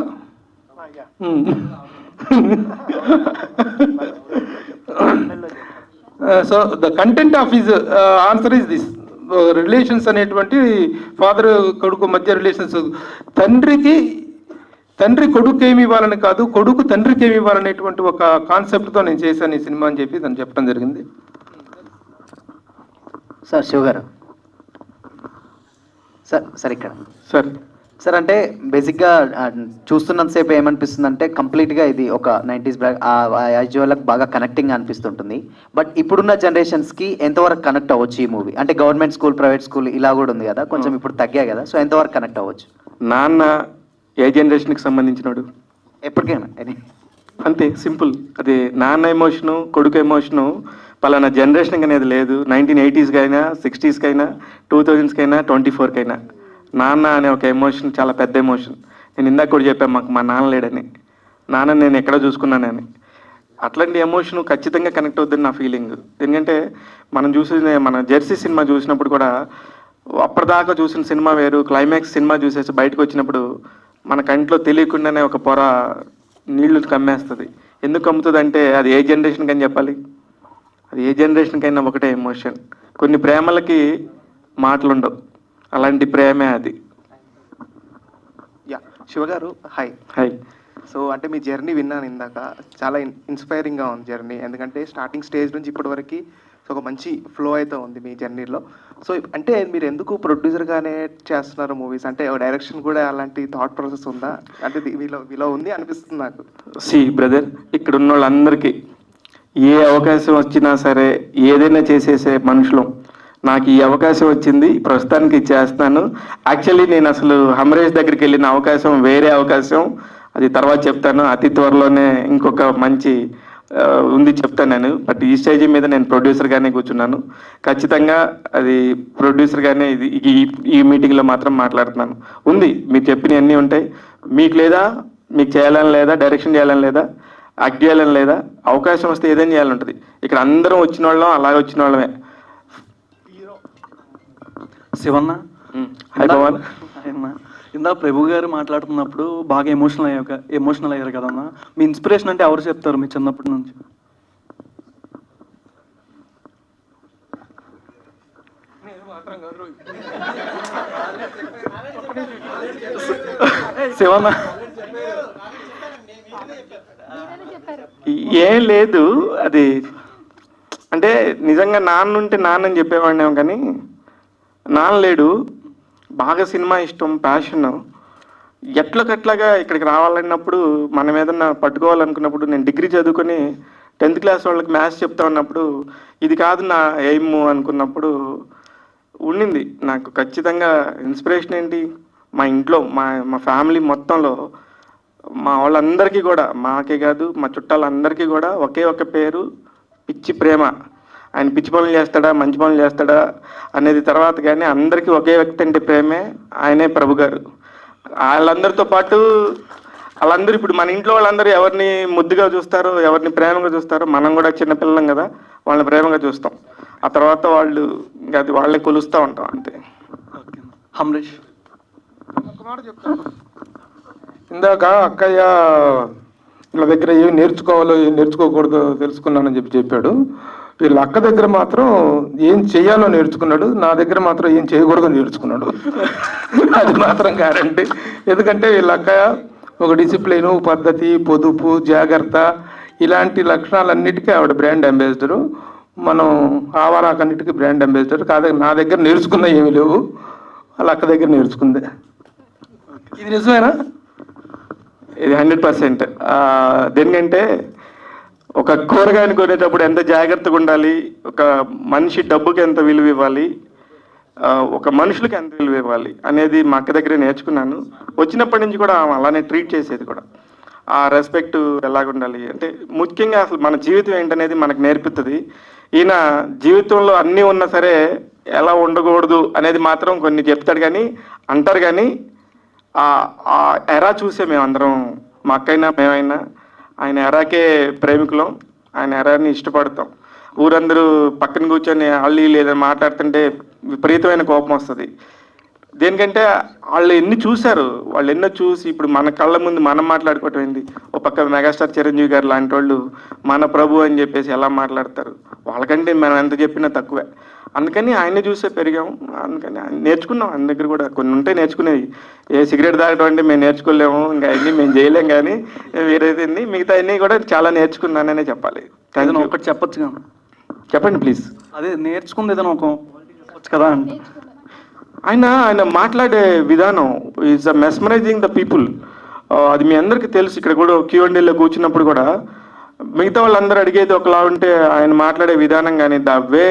So the content of his answer is this. Relations అనేటువంటి ఫాదర్ కొడుకు మధ్య రిలేషన్స్, తండ్రి కొడుకు ఏమి ఇవ్వాలని కాదు, కొడుకు తండ్రికి ఏమి ఇవ్వాలనేటువంటి ఒక కాన్సెప్ట్తో నేను చేశాను ఈ సినిమా అని చెప్పి తను చెప్పడం జరిగింది. సార్ శివ గారు, సార్ ఇక్కడ సార్ సార్ అంటే బేసిక్గా చూస్తున్నంతసేపు ఏమనిపిస్తుంది అంటే కంప్లీట్గా ఇది ఒక 90s బ్యాక్ ఆ ఏజ్ వాళ్ళకి బాగా కనెక్టింగ్ అనిపిస్తుంటుంది. బట్ ఇప్పుడున్న జనరేషన్స్కి ఎంతవరకు కనెక్ట్ అవ్వచ్చు ఈ మూవీ? అంటే గవర్నమెంట్ స్కూల్, ప్రైవేట్ స్కూల్ ఇలా కూడా ఉంది కదా, కొంచెం ఇప్పుడు తగ్గా కదా, సో ఎంతవరకు కనెక్ట్ అవ్వచ్చు? నాన్న ఏ జనరేషన్కి సంబంధించినోడు? ఎప్పటికైనా అంతే సింపుల్. అది నాన్న ఎమోషను, కొడుకు ఎమోషను పలానా జనరేషన్ అనేది లేదు. 1980s కైనా, 60s కైనా, 2000s కైనా, 24 కైనా నాన్న అనే ఒక ఎమోషన్ చాలా పెద్ద ఎమోషన్. నేను ఇందాక కూడా చెప్పాను, మాకు మా నాన్న లేడని. నాన్న నేను ఎక్కడ చూసుకున్నానని. అట్లాంటి ఎమోషన్ ఖచ్చితంగా కనెక్ట్ అవుద్దని నా ఫీలింగ్. ఎందుకంటే మనం మన జెర్సీ సినిమా చూసినప్పుడు కూడా అప్పటిదాకా చూసిన సినిమా వేరు, క్లైమాక్స్ సినిమా చూసేసి బయటకు వచ్చినప్పుడు మన కంట్లో తెలియకుండానే ఒక పొర నీళ్లు కమ్మేస్తుంది. ఎందుకు కమ్ముతుంది అంటే అది ఏ జనరేషన్కి అని చెప్పాలి? అది ఏ జనరేషన్కైనా ఒకటే ఎమోషన్. కొన్ని ప్రేమలకి మాటలు ఉండవు, అలాంటి ప్రేమే అది. యా శివగారు, హాయ్. హాయ్. సో అంటే మీ జర్నీ విన్నాను ఇందాక, చాలా ఇన్స్పైరింగ్గా ఉంది జర్నీ. ఎందుకంటే స్టార్టింగ్ స్టేజ్ నుంచి ఇప్పటి వరకు సో ఒక మంచి ఫ్లో అయితే ఉంది మీ జర్నీలో. సో అంటే మీరు ఎందుకు ప్రొడ్యూసర్గానే చేస్తున్నారు మూవీస్? అంటే డైరెక్షన్ కూడా అలాంటి థాట్ ప్రాసెస్ ఉందా? అంటే వీలో ఉంది అనిపిస్తుంది నాకు. బ్రదర్, ఇక్కడ ఉన్న వాళ్ళందరికీ ఏ అవకాశం వచ్చినా సరే ఏదైనా చేసేసే మనుషులు. నాకు ఈ అవకాశం వచ్చింది, ప్రస్తుతానికి చేస్తున్నాను. యాక్చువల్లీ నేను అసలు హమరేష్ దగ్గరికి వెళ్ళిన అవకాశం వేరే అవకాశం, అది తర్వాత చెప్తాను. అతి త్వరలోనే ఇంకొక మంచి ఉంది చెప్తాను నేను. బట్ ఈ స్టేజ్ మీద నేను ప్రొడ్యూసర్గానే కూర్చున్నాను. ఖచ్చితంగా అది ప్రొడ్యూసర్గానే ఈ మీటింగ్లో మాత్రం మాట్లాడుతున్నాను. ఉంది, మీరు చెప్పినవన్నీ ఉంటాయి. మీకు లేదా, మీకు చేయాలని లేదా, డైరెక్షన్ చేయాలని లేదా, యాక్ట్ చేయాలని లేదా, అవకాశం వస్తే ఏదైనా చేయాలని ఉంటుంది. ఇక్కడ అందరం వచ్చిన వాళ్ళం, అలాగే వచ్చిన వాళ్ళమే. శివన్న, ఇందా ప్రభు గారు మాట్లాడుతున్నప్పుడు బాగా ఎమోషనల్ అయ్యారు కదన్నా. మీ ఇన్స్పిరేషన్ అంటే ఎవరు చెప్తారు మీ చిన్నప్పటి నుంచి? శివన్న, ఏం లేదు. అది అంటే నిజంగా నాన్న ఉంటే నాన్నని చెప్పేవాడినేమో, కానీ నాన్న లేడు. బాగా సినిమా ఇష్టం, ప్యాషన్. ఎట్లకట్లాగా ఇక్కడికి రావాలన్నప్పుడు, మనం ఏదన్నా పట్టుకోవాలనుకున్నప్పుడు, నేను డిగ్రీ చదువుకొని 10th క్లాస్ వాళ్ళకి మ్యాథ్స్ చెప్తా ఉన్నప్పుడు ఇది కాదు నా ఎయిమ్ అనుకున్నప్పుడు ఉండింది నాకు. ఖచ్చితంగా ఇన్స్పిరేషన్ ఏంటి, మా ఇంట్లో మా ఫ్యామిలీ మొత్తంలో మా వాళ్ళందరికీ కూడా, మాకే కాదు మా చుట్టాలందరికీ కూడా ఒకే ఒక పేరు, పిచ్చి ప్రేమ. ఆయన పిచ్చి పనులు చేస్తాడా, మంచి పనులు చేస్తాడా అనేది తర్వాత, కానీ అందరికీ ఒకే వ్యక్తి అంటే ప్రేమే, ఆయనే ప్రభు గారు. వాళ్ళందరితో పాటు వాళ్ళందరూ ఇప్పుడు మన ఇంట్లో వాళ్ళందరూ ఎవరిని ముద్దుగా చూస్తారో, ఎవరిని ప్రేమగా చూస్తారో, మనం కూడా చిన్నపిల్లం కదా, వాళ్ళని ప్రేమగా చూస్తాం. ఆ తర్వాత వాళ్ళు ఇంకా అది వాళ్ళే కొలుస్తూ ఉంటాం అంతే. హమరేష్, ఇందాక అక్కయ్య వీళ్ళ దగ్గర ఏం నేర్చుకోవాలో ఏం నేర్చుకోకూడదో తెలుసుకున్నానని చెప్పాడు. వీళ్ళ అక్క దగ్గర మాత్రం ఏం చెయ్యాలో నేర్చుకున్నాడు, నా దగ్గర మాత్రం ఏం చేయకూడదో నేర్చుకున్నాడు. అది మాత్రం గ్యారంటీ. ఎందుకంటే వీళ్ళ అక్క ఒక డిసిప్లిను, పద్ధతి, పొదుపు, జాగ్రత్త, ఇలాంటి లక్షణాలన్నిటికీ ఆవిడ బ్రాండ్ అంబాసిడరు. మనం ఆవారాకన్నిటికీ బ్రాండ్ అంబాసిడర్ కాదు. నా దగ్గర నేర్చుకున్న ఏమీ లేవు, వాళ్ళ అక్క దగ్గర నేర్చుకుంది. ఇది నిజమేనా? ఇది 100%. దేనికంటే ఒక కూరగాయని కొనేటప్పుడు ఎంత జాగ్రత్తగా ఉండాలి, ఒక మనిషి డబ్బుకి ఎంత విలువ ఇవ్వాలి, ఒక మనుషులకి ఎంత విలువ ఇవ్వాలి అనేది మా అక్క దగ్గరే నేర్చుకున్నాను. వచ్చినప్పటి నుంచి కూడా అలానే ట్రీట్ చేసేది కూడా. ఆ రెస్పెక్ట్ ఎలాగుండాలి అంటే ముఖ్యంగా అసలు మన జీవితం ఏంటనేది మనకు నేర్పుతుంది. ఈయన జీవితంలో అన్నీ ఉన్నా సరే ఎలా ఉండకూడదు అనేది మాత్రం కొన్ని చెప్తాడు, కానీ అంటారు. కానీ ఆ ఎరా చూసే మేమందరం, మా అక్కైనా మేమైనా ఆయన ఎరాకే ప్రేమికులం, ఆయన ఎరాని ఇష్టపడతాం. ఊరందరూ పక్కన కూర్చొని వాళ్ళు లేదని మాట్లాడుతుంటే విపరీతమైన కోపం వస్తుంది. దేనికంటే వాళ్ళు ఎన్ని చూశారు, వాళ్ళు ఎన్నో చూసి ఇప్పుడు మన కళ్ళ ముందు మనం మాట్లాడుకోవటం ఏంది. ఒక పక్క మెగాస్టార్ చిరంజీవి గారు లాంటి వాళ్ళు మన ప్రభు అని చెప్పేసి ఎలా మాట్లాడతారు, వాళ్ళకంటే మనం ఎంత చెప్పినా తక్కువే. అందుకని ఆయన్ని చూసే పెరిగాం. అందుకని నేర్చుకున్నాం. ఆయన దగ్గర కూడా కొన్ని ఉంటే నేర్చుకునేవి. ఏ సిగరెట్ తాగడం అంటే మేము నేర్చుకోలేము, ఇంకా అన్నీ మేము చేయలేం, కానీ వేరేది మిగతా అన్నీ కూడా చాలా నేర్చుకున్నాననే చెప్పాలి. ఒకటి చెప్పొచ్చు, చెప్పండి ప్లీజ్. అదే నేర్చుకుంది ఏదైనా ఒక చెప్పొచ్చు కదా అంటే ఆయన మాట్లాడే విధానం ఈజ్ మెస్మరైజింగ్ ద పీపుల్. అది మీ అందరికీ తెలుసు. ఇక్కడ కూడా Q&Aలో కూర్చున్నప్పుడు కూడా మిగతా వాళ్ళందరూ అడిగేది ఒకలా ఉంటే ఆయన మాట్లాడే విధానం కానీ, ద వే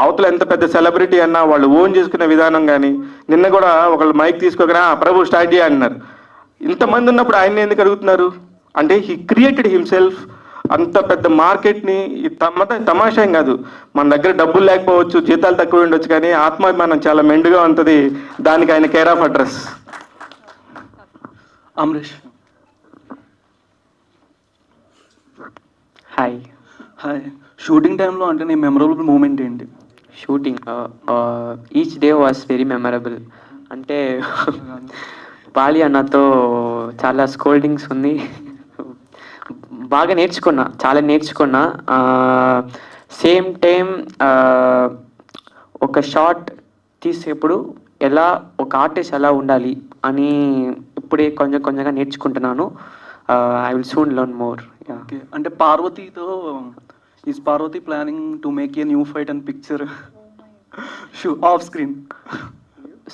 అవతల ఎంత పెద్ద సెలబ్రిటీ అన్నా వాళ్ళు ఓన్ చేసుకునే విధానం కానీ, నిన్న కూడా ఒకళ్ళు మైక్ తీసుకోగానే ప్రభు స్టార్ట్ చేయ అన్నారు. ఇంతమంది ఉన్నప్పుడు ఆయన ఎందుకు అడుగుతున్నారు అంటే హీ క్రియేటెడ్ హిమ్సెల్ఫ్. అంత పెద్ద మార్కెట్ని తమాషా కాదు. మన దగ్గర డబ్బులు లేకపోవచ్చు, జీతాలు తక్కువ ఉండొచ్చు, కానీ ఆత్మాభిమానం చాలా మెండుగా ఉంటుంది. దానికి ఆయన care of address. Amarish. Hi. Hi. Shooting టైంలో అంటే నీ మెమరబుల్ మూమెంట్ ఏంటి? Shooting each day was very memorable. అంటే బాలి అన్నతో చాలా స్కోల్డింగ్స్ ఉంది, బాగా నేర్చుకున్నా, చాలా నేర్చుకున్నా. సేమ్ టైం ఒక షాట్ తీసేప్పుడు ఎలా ఒక ఆర్టిస్ట్ ఎలా ఉండాలి అని ఇప్పుడే కొంచెంగా నేర్చుకుంటున్నాను. I will soon learn more. Okay. అంటే పార్వతీతో is Parvati planning to make a new fight and picture of screen?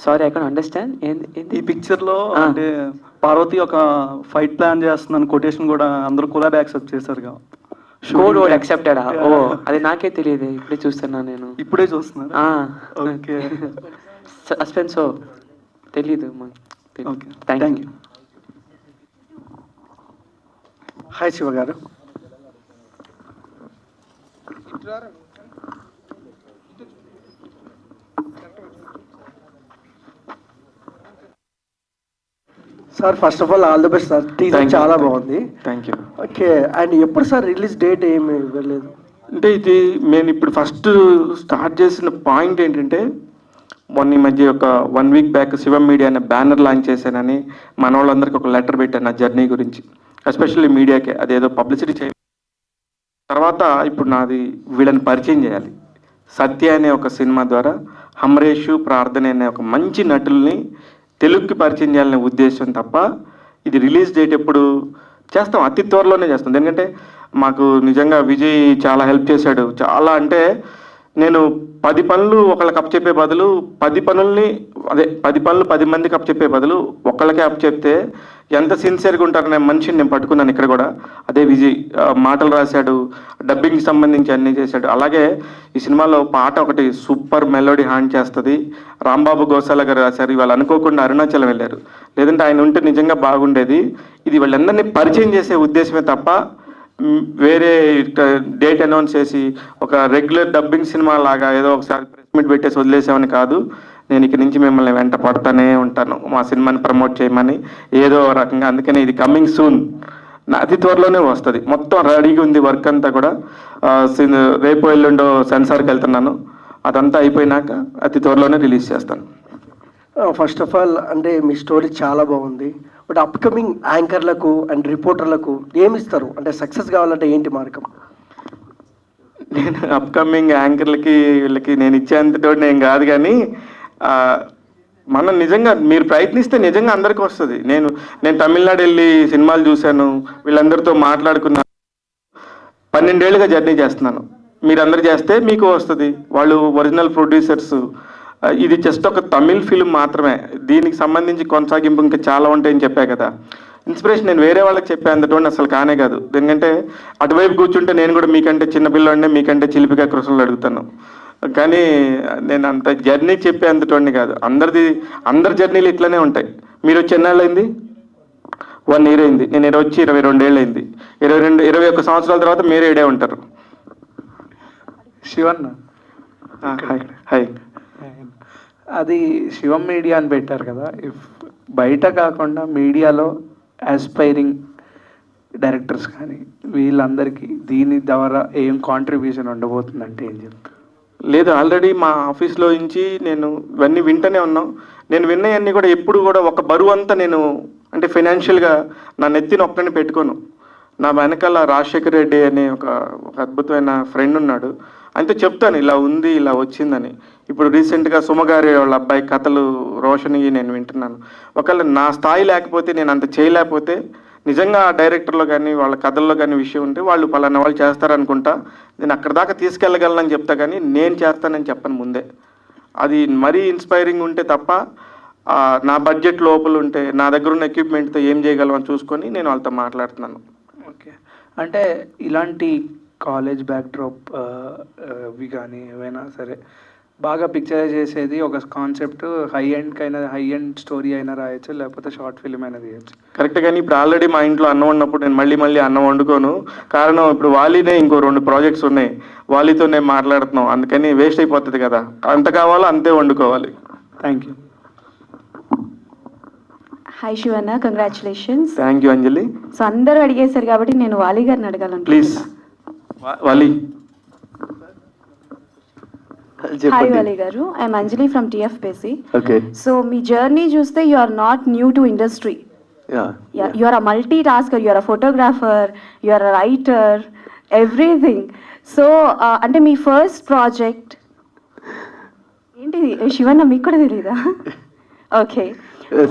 Sorry, I can understand. ఈ పిక్చర్లో అంటే పార్వతి ఒక ఫైట్ ప్లాన్ చేస్తున్నాను కొటేషన్ కూడా అందరూ కొలాబ్ యాక్సెప్ట్ చేశారు కదా. Code word యాక్సెప్టెడా? ఓ, అది నాకే తెలియదు, ఇప్పుడే చూస్తున్నా నేను. ఇప్పుడే చూస్తున్నా? ఓకే. సస్పెన్స్ తెలీదు. Okay, thank you. Hi Shiva garu. Sir first of all the best sir. Teaser చాలా బాగుంది. Thank you. ఓకే. అండ్ ఎప్పుడు సార్ రిలీజ్ డేట్ ఏమి ఇవ్వలేదు? అంటే ఇది నేను ఇప్పుడు ఫస్ట్ స్టార్ట్ చేసిన పాయింట్ ఏంటంటే, మొన్న ఈ మధ్య ఒక 1 వీక్ బ్యాక్ శివం మీడియా అనే బ్యానర్ లాంచ్ చేశానని మన వాళ్ళందరికీ ఒక లెటర్ పెట్టాను నా జర్నీ గురించి, ఎస్పెషల్లీ మీడియాకే. అదేదో పబ్లిసిటీ చేయాలి. తర్వాత ఇప్పుడు నాది వీళ్ళని పరిచయం చేయాలి. సత్య అనే ఒక సినిమా ద్వారా అమరేష్, ప్రార్థన అనే ఒక మంచి నటుల్ని తెలుగుకి పరిచయం చేయాలనే ఉద్దేశం తప్ప ఇది రిలీజ్ డేట్ ఎప్పుడు చేస్తాం, అతి త్వరలోనే చేస్తాం. ఎందుకంటే మాకు నిజంగా విజయ్ చాలా హెల్ప్ చేశాడు. చాలా అంటే నేను 10 పనులు ఒకళ్ళకి అప్ చెప్పే బదులు 10 పనుల్ని 10 పనులు 10 మందికి అప్ చెప్పే బదులు ఒకళ్ళకే అప్ చెప్తే ఎంత సిన్సియర్గా ఉంటారనే మనిషిని నేను పట్టుకున్నాను ఇక్కడ కూడా. అదే విజయ్ మాటలు రాశాడు, డబ్బింగ్కి సంబంధించి అన్నీ చేశాడు. అలాగే ఈ సినిమాలో పాట ఒకటి సూపర్ మెలోడీ హాండ్ చేస్తుంది, రాంబాబు గోసాల గారు రాశారు. ఇవాళ అనుకోకుండా అరుణాచలం వెళ్ళారు, లేదంటే ఆయన ఉంటే నిజంగా బాగుండేది. ఇది వాళ్ళందరినీ పరిచయం చేసే ఉద్దేశమే తప్ప వేరే డేట్ అనౌన్స్ చేసి ఒక రెగ్యులర్ డబ్బింగ్ సినిమా లాగా ఏదో ఒకసారి ప్రెస్ మీట్ పెట్టేసి వదిలేసామని కాదు. నేను ఇక్కడి నుంచి మిమ్మల్ని వెంట పడుతూనే ఉంటాను మా సినిమాని ప్రమోట్ చేయమని ఏదో రకంగా. అందుకనే ఇది కమింగ్ సూన్, అతి త్వరలోనే వస్తుంది. మొత్తం రెడీగా ఉంది వర్క్ అంతా కూడా. రేపు ఎల్లుండో సెన్సార్కి వెళ్తున్నాను, అదంతా అయిపోయినాక అతి త్వరలోనే రిలీజ్ చేస్తాను. ఫస్ట్ ఆఫ్ ఆల్ అంటే మీ స్టోరీ చాలా బాగుంది. బట్ అప్కమింగ్ యాంకర్లకు అండ్ రిపోర్టర్లకు ఏమి ఇస్తారు? అంటే సక్సెస్ కావాలంటే ఏంటి మార్గం? నేను అప్కమింగ్ యాంకర్లకి వీళ్ళకి నేను ఇచ్చేంతటో నేను కాదు, కానీ మనం నిజంగా మీరు ప్రయత్నిస్తే నిజంగా అందరికీ వస్తుంది. నేను తమిళనాడు వెళ్ళి సినిమాలు చూశాను, వీళ్ళందరితో మాట్లాడుకున్నాను. 12 ఏళ్ళుగా జర్నీ చేస్తున్నాను. మీరందరూ చేస్తే మీకు వస్తుంది. వాళ్ళు ఒరిజినల్ ప్రొడ్యూసర్స్. ఇది జస్ట్ ఒక తమిళ్ ఫిల్మ్ మాత్రమే, దీనికి సంబంధించి కొనసాగింపు ఇంకా చాలా ఉంటాయని చెప్పా కదా. ఇన్స్పిరేషన్ నేను వేరే వాళ్ళకి చెప్పే అంతటోండి అసలు కానే కాదు. ఎందుకంటే అటువైపు కూర్చుంటే నేను కూడా మీకంటే చిన్నపిల్లవాడినే, మీకంటే చిలిపిగా కృష్ణలు అడుగుతాను. కానీ నేను అంత జర్నీ చెప్పే అంతటోండి కాదు. అందరి జర్నీలు ఇట్లనే ఉంటాయి. మీరు వచ్చి ఎన్నాళ్ళైంది? 1 year అయింది. నేను వచ్చి 22 ఏళ్ళు అయింది. 21 సంవత్సరాల తర్వాత మీరు ఏడే ఉంటారు. శివన్న. హాయ్. అది శివం మీడియా అని పెట్టారు కదా, బయట కాకుండా మీడియాలో ఆస్పైరింగ్ డైరెక్టర్స్ కానీ వీళ్ళందరికీ దీని ద్వారా ఏం కాంట్రిబ్యూషన్ ఉండబోతుందంటే ఏం చెప్తారు? లేదు, ఆల్రెడీ మా ఆఫీస్లో నుంచి నేను ఇవన్నీ వింటూనే ఉన్నాం. నేను విన్నవన్నీ కూడా ఎప్పుడు కూడా ఒక బరువు అంతా నేను అంటే ఫైనాన్షియల్గా నా నెత్తిని ఒక్కడిని పెట్టుకోను. నా వెనకాల రాజశేఖర్ రెడ్డి అనే ఒక అద్భుతమైన ఫ్రెండ్ ఉన్నాడు, ఆయనతో చెప్తాను ఇలా ఉంది ఇలా వచ్చిందని. ఇప్పుడు రీసెంట్గా సుమగారి వాళ్ళ అబ్బాయి కథలు రోషని నేను వింటున్నాను. ఒకవేళ నా స్థాయి లేకపోతే నేను అంత చేయలేకపోతే నిజంగా ఆ డైరెక్టర్లో కానీ వాళ్ళ కథల్లో కానీ విషయం ఉంటే వాళ్ళు పలానా వాళ్ళు చేస్తారనుకుంటా, నేను అక్కడ దాకా తీసుకెళ్ళగలనని చెప్తా, కానీ నేను చేస్తానని చెప్పను ముందే. అది మరీ ఇన్స్పైరింగ్ ఉంటే తప్ప నా బడ్జెట్ లోపల ఉంటే నా దగ్గర ఉన్న ఎక్విప్మెంట్తో ఏం చేయగలమని చూసుకొని నేను వాళ్ళతో మాట్లాడుతున్నాను. ఓకే, అంటే ఇలాంటి కాలేజ్ బ్యాక్డ్రాప్ ఇవి కానీ ఏవైనా సరే బాగా పిక్చరైజ్ చేసేది ఒక కాన్సెప్ట్ హై ఎండ్ స్టోరీ అయినా రాయొచ్చు, లేకపోతే షార్ట్ ఫిల్మ్ అయినా తీయచ్చు. కరెక్ట్, కానీ ఇప్పుడు ఆల్రెడీ మా ఇంట్లో అన్నం ఉన్నప్పుడు నేను మళ్ళీ అన్నం వండుకోను. కారణం ఇప్పుడు వాలీనే ఇంకో 2 ప్రాజెక్ట్స్ ఉన్నాయి, వాలీతో నేను మాట్లాడుతున్నాం, అందుకని వేస్ట్ అయిపోతుంది కదా. అంత కావాలో అంతే వండుకోవాలి. Thank you. Hi Shivanna, congratulations. Thank you Anjali. So అందరూ అడిగేశారు కాబట్టి నేను వాలి గారిని అడగాలను. ప్లీజ్ వాలి. Hi Vali garu, I'm Anjali from TFPC. Okay. So మీ జర్నీ చూస్తే you are not new to industry. You are a multi tasker, you are a photographer, you are a writer, everything. So అంటే మీ ఫస్ట్ ప్రాజెక్ట్ ఏంటిది శివన్న, మీకు కూడా తెలీదా? Okay.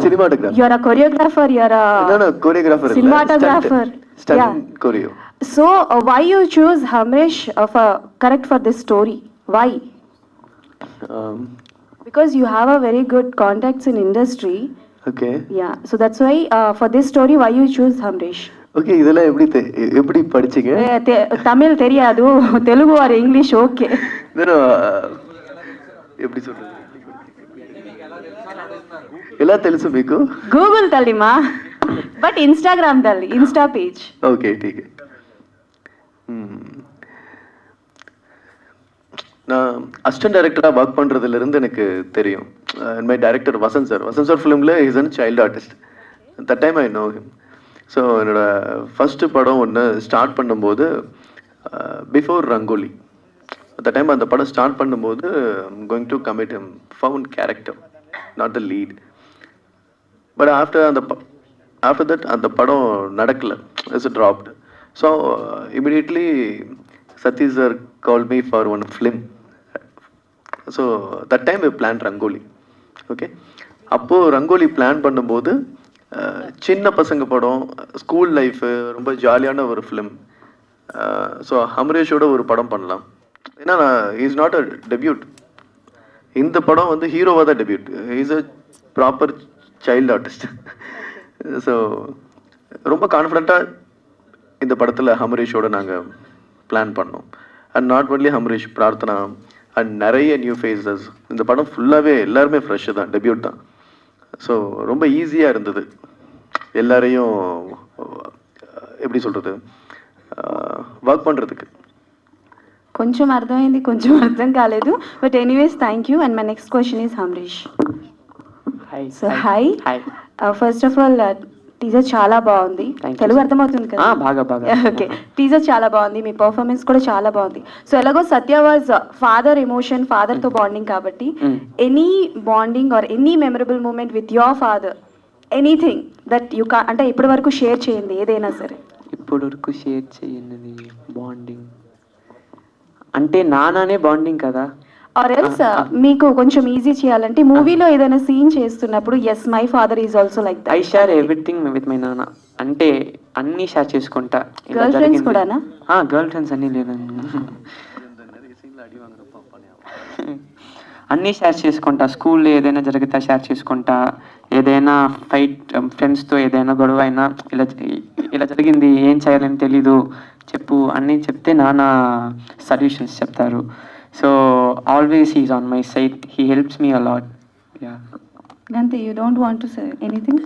Cinematographer. You are a choreographer, you are a No, choreographer. Cinematographer. Stunt Yeah. choreo. So why you choose Hamresh correct for this story? Why? Because you have a very good contacts in industry. Okay. Yeah. So that's why for this story why you choose Hamresh? Okay, இதெல்லாம் எப்படி படிச்சீங்க? தமிழ் தெரியாது, தெலுங்கு or English okay. எப்படி சொல்றது? ఎలా తెలుసు మీకు? గూగుల్ తల్లిమా, బట్ ఇన్స్టాగ్రామ్ తల్లి, ఇన్స్టా పేజ్. ఓకే, ठीक है. நான் அசிஸ்டன்ட் டைரக்டராக ஒர்க் பண்ணுறதுலேருந்து எனக்கு தெரியும். மை டைரக்டர் வசந்த் சார் ஃபிலிமில் is an child artist. That time I know him. So என்னோட ஃபஸ்ட்டு படம் ஒன்று ஸ்டார்ட் பண்ணும்போது பிஃபோர் ரங்கோலி, அந்த டைம் அந்த படம் ஸ்டார்ட் பண்ணும்போது going to commit him found character, not the lead. But after that அந்த படம் நடக்கலை, it's dropped. So immediately Satish sir call me for one film. So that time we plan Rangoli. Okay, அப்போது ரங்கோலி பிளான் பண்ணும்போது சின்ன பசங்க படம், ஸ்கூல் லைஃபு, ரொம்ப ஜாலியான ஒரு ஃபிலிம். ஸோ ஹம்ரேஷோட ஒரு படம் பண்ணலாம். ஏன்னா இஸ் நாட் அ டெபியூட். இந்த படம் வந்து ஹீரோவாக தான் debut. Is a proper child artist. So ரொம்ப கான்ஃபிடண்ட்டாக இந்த படத்தில் ஹம்ரேஷோட நாங்கள் பிளான் பண்ணோம். And not only ஹம்ரேஷ், Prarthana and நிறைய நியூ ஃபேஸஸ். இந்த படம் ஃபுல்லாகவே எல்லாருமே ஃப்ரெஷ்ஷு தான், டெபியூட் தான். ஸோ ரொம்ப ஈஸியாக இருந்தது எல்லாரையும் எப்படி சொல்கிறது వర్క్ பண்ணுறதுக்கு. కొంచెం అర్థమైంది, కొంచెం అర్థం కాలేదు, but anyways thank you. And my next question is Hamrish. So hi. First of all teaser చాలా బాగుంది. తెలుగు అర్థమవుతుంది కదా? బాగా బాగా. ఓకే, టీజర్ చాలా బాగుంది, మీ పర్ఫార్మెన్స్ కూడా చాలా బాగుంది. సో ఎలాగో సత్య వాజ్ ఫాదర్ ఎమోషన్, ఫాదర్తో బాండింగ్ కాబట్టి any bonding or any memorable moment with your father, anything that you కా అంటే ఇప్పటి వరకు షేర్ చేయండి ఏదైనా సరే. ఇప్పటి వరకు షేర్ చేయండి బాండింగ్ అంటే నాన్ననే బాండింగ్ కదా. ఆర్ ఎల్స్ మీకు కొంచెం ఈజీ చేయాలంటే మూవీలో ఏదైనా సీన్ చేస్తున్నప్పుడు yes my father is also like that. I share everything with my నాన్న, అంటే అన్నీ షేర్ చేసుకుంటా. గర్ల్ ఫ్రెండ్స్ కూడానా? గర్ల్ ఫ్రెండ్స్ అన్నీ లేదండి, అన్నీ షేర్ చేసుకుంటా. స్కూల్లో ఏదైనా జరిగితే షేర్ చేసుకుంటా, ఏదైనా ఫైట్ ఫ్రెండ్స్తో ఏదైనా గొడవ అయినా ఇలా జరిగింది, ఏం చేయాలని తెలీదు, చెప్పు అన్నీ చెప్తే నాన్న సొల్యూషన్స్ చెప్తారు. So always he's on my side, he helps me a lot. గంతే, you don't want to say anything?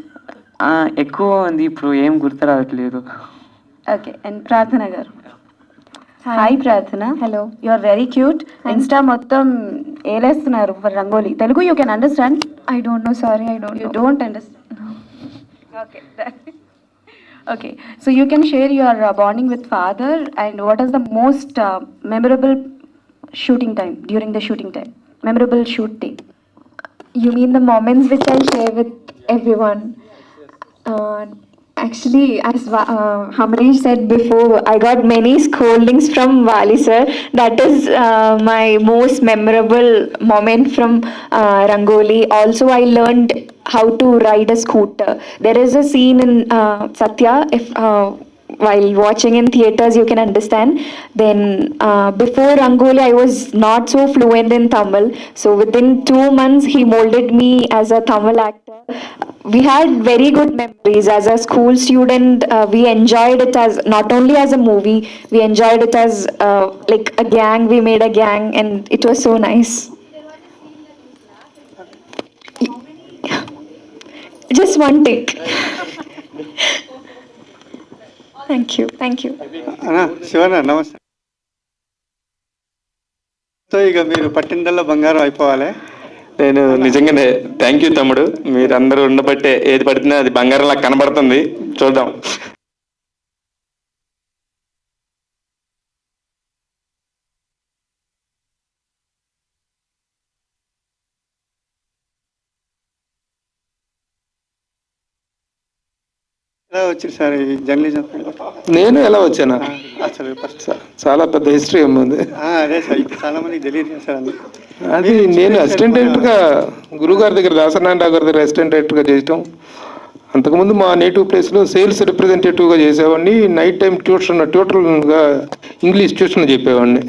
ఎక్కువ ఉంది, ఇప్పుడు ఏం గుర్తు రావట్లేదు. ఓకే, అండ్ ప్రార్థన garu. Hi Prarthana. Hello. You are very cute. Insta మొత్తం ఏలేస్తున్నారు for rangoli. Telugu you can understand? I don't know, sorry, I don't You know. don't understand? Okay. Okay, so you can share your bonding with father, and what is the most memorable shooting time, during the shooting time? Memorable shoot day. You mean the moments which I share with everyone? Actually, as Hamresh said before, I got many scoldings from Wali sir. That is my most memorable moment from Rangoli. Also, I learned how to ride a scooter. There is a scene in Satya, if while watching in theaters you can understand. Then before Rangoli I was not so fluent in Tamil, so within 2 months he molded me as a Tamil actor. We had very good memories as a school student. We enjoyed it as not only as a movie, we enjoyed it as like a gang. We made a gang and it was so nice. Just one take. Thank you. Shivanna నమస్తే. సో ఇక మీరు పట్టిందల్లా బంగారం అయిపోవాలి. నేను నిజంగానే థ్యాంక్ యూ తమ్ముడు, మీరందరూ ఉండబట్టే ఏది పడితే అది బంగారంలా కనబడుతుంది. చూద్దాం. ఎలా వచ్చారు సార్ ఈ జర్నలిజం? నేను ఎలా వచ్చానా? అసలు ఫస్ట్ చాలా పెద్ద హిస్టరీ ఉంది. అదే సార్, ఇప్పుడు చాలా మందికి తెలియదు సార్. అది నేను అసిస్టెంట్ డైరెక్టర్గా గురుగారి దగ్గర, దాసనారాయణ గారి దగ్గర అసిస్టెంట్ డైరెక్టర్గా చేయటం. అంతకుముందు మా నేటివ్ ప్లేస్లో సేల్స్ రిప్రజెంటేటివ్గా చేసేవాడిని. నైట్ టైం ట్యూటర్గా ఇంగ్లీష్ ట్యూషన్ చెప్పేవాడిని.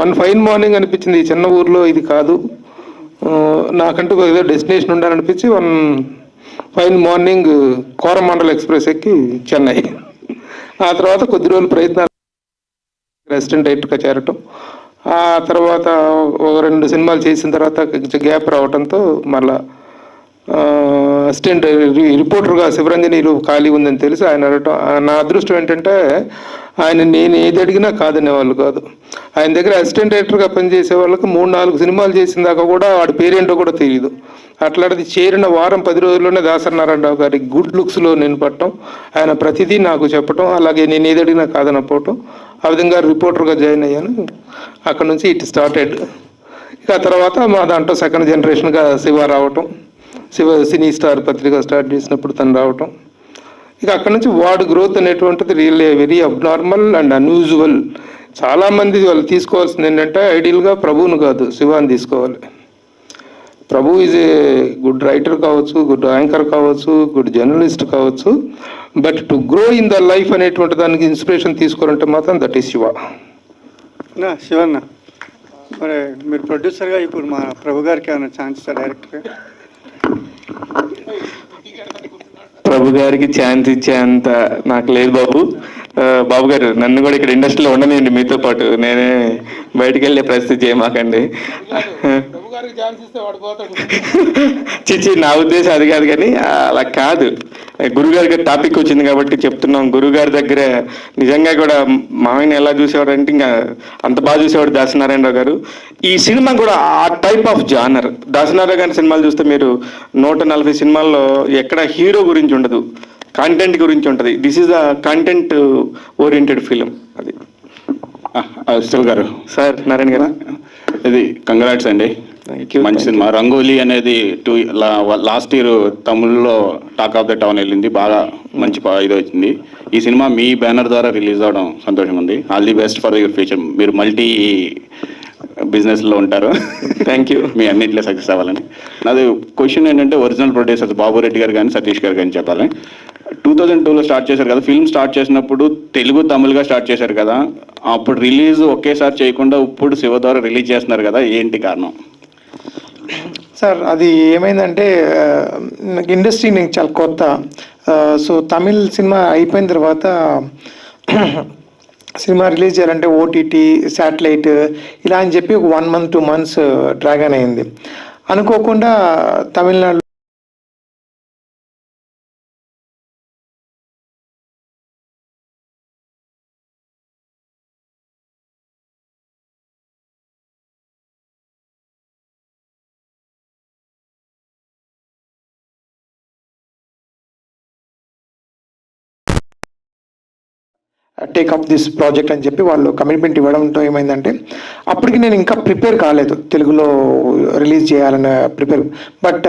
వన్ ఫైన్ మార్నింగ్ అనిపించింది ఈ చిన్న ఊర్లో ఇది కాదు, నాకంటూ ఏదో డెస్టినేషన్ ఉండాలనిపించి one fine morning Coromandel express ఎక్కి చెన్నై. ఆ తర్వాత కొద్ది రోజులు ప్రయత్నాలు అసిస్టెంట్ డైరెక్టర్గా చేరటం. ఆ తర్వాత ఒక 2 సినిమాలు చేసిన తర్వాత గ్యాప్ రావడంతో మళ్ళా అసిస్టెంట్ రిపోర్టర్గా శివరంజనీలు ఖాళీ ఉందని తెలిసి ఆయన అడగటం. నా అదృష్టం ఏంటంటే ఆయన నేను ఏది అడిగినా కాదనేవాళ్ళు కాదు. ఆయన దగ్గర అసిస్టెంట్ డైరెక్టర్గా పనిచేసే వాళ్ళకి 3-4 సినిమాలు చేసిన దాకా కూడా వాడి పేరేంటో కూడా తెలియదు. అట్లాంటిది చేరిన వారం 10 రోజుల్లోనే దాసనారాయణరావు గారి గుడ్ లుక్స్లో నేను పట్టడం, ఆయన ప్రతిదీ నాకు చెప్పటం, అలాగే నేను ఏది అడిగినా కాదనపోవటం. ఆ విధంగా రిపోర్టర్గా జాయిన్ అయ్యాను. అక్కడ నుంచి ఇట్ స్టార్టెడ్. ఇక ఆ తర్వాత మా దాంట్లో సెకండ్ జనరేషన్గా శివ రావటం, శివ సినీ స్టార్ పత్రిక స్టార్ట్ చేసినప్పుడు తను రావటం. ఇక అక్కడ నుంచి వార్డ్ గ్రోత్ అనేటువంటిది really very abnormal and unusual. చాలామంది వాళ్ళు తీసుకోవాల్సింది ఏంటంటే ఐడియల్గా ప్రభువును కాదు, శివాని తీసుకోవాలి. ప్రభు ఈజ్ ఏ గుడ్ రైటర్ కావచ్చు, గుడ్ యాంకర్ కావచ్చు, గుడ్ జర్నలిస్ట్ కావచ్చు, but to grow in the life అనేటువంటి దానికి ఇన్స్పిరేషన్ తీసుకోవాలంటే మాత్రం దట్ ఈస్ శివ. శివన్న, మరి మీరు ప్రొడ్యూసర్గా ఇప్పుడు మా ప్రభు గారికి ఏమైనా ఛాన్స్ ఇస్తారు డైరెక్ట్గా? ప్రభు గారికి ఛాన్స్ ఇచ్చేంత నాకు లేదు బాబు. బాబు గారు నన్ను కూడా ఇక్కడ ఇండస్ట్రీలో ఉండనండి మీతో పాటు, నేనే బయటికి వెళ్ళే పరిస్థితి చేయమాకండి. చిచ్చి నా ఉద్దేశం అది కాదు, కానీ అలా కాదు. గురుగారి టాపిక్ వచ్చింది కాబట్టి చెప్తున్నాం. గురుగారి దగ్గర నిజంగా కూడా మామయ్యని ఎలా చూసేవాడు అంటే ఇంకా అంత బాగా చూసేవాడు దాసనారాయణరావు గారు. ఈ సినిమా కూడా ఆ టైప్ ఆఫ్ జానర్. దాసనారాయణ గారి సినిమాలు చూస్తే మీరు 140 సినిమాల్లో ఎక్కడ హీరో గురించి ఉండదు, కంటెంట్ గురించి ఉంటుంది. This is a content oriented film. అది శివ గారు. సార్ నారాయణ గారు, ఇది కంగ్రాట్స్ అండి, మంచి సినిమా. రంగోలీ అనేది లాస్ట్ ఇయర్ తమిళ్లో టాక్ ఆఫ్ ద టౌన్ వెళ్ళింది, బాగా మంచి ఇది వచ్చింది. ఈ సినిమా మీ బ్యానర్ ద్వారా రిలీజ్ అవ్వడం సంతోషంగా ఉంది. All the best for your future. మీరు మల్టీ బిజినెస్లో ఉంటారు. Thank you. మీ అన్నింటిలో సక్సెస్ అవ్వాలని. నాది క్వశ్చన్ ఏంటంటే, ఒరిజినల్ ప్రొడ్యూసర్స్ బాబురెడ్డి గారు కానీ సతీష్ గారు కానీ చెప్పాలి. 2002లో స్టార్ట్ చేశారు కదా, ఫిల్మ్ స్టార్ట్ చేసినప్పుడు తెలుగు తమిళ్గా స్టార్ట్ చేశారు కదా, అప్పుడు రిలీజ్ ఒకేసారి చేయకుండా ఇప్పుడు శివ ద్వారా రిలీజ్ చేస్తున్నారు కదా, ఏంటి కారణం? సార్ అది ఏమైందంటే ఇండస్ట్రీ నేను చాలా కొత్త. సో తమిళ్ సినిమా అయిపోయిన తర్వాత సినిమా రిలీజ్ చేయాలంటే ఓటీటీ, శాటిలైట్ ఇలా అని చెప్పి ఒక 1 month 2 months డ్రాగన్ అయింది. అనుకోకుండా తమిళనాడు టేకప్ దిస్ ప్రాజెక్ట్ అని చెప్పి వాళ్ళు కమిట్మెంట్ ఇవ్వడంతో ఏమైందంటే అప్పటికి నేను ఇంకా ప్రిపేర్ కాలేదు తెలుగులో రిలీజ్ చేయాలన్న ప్రిపేర్. బట్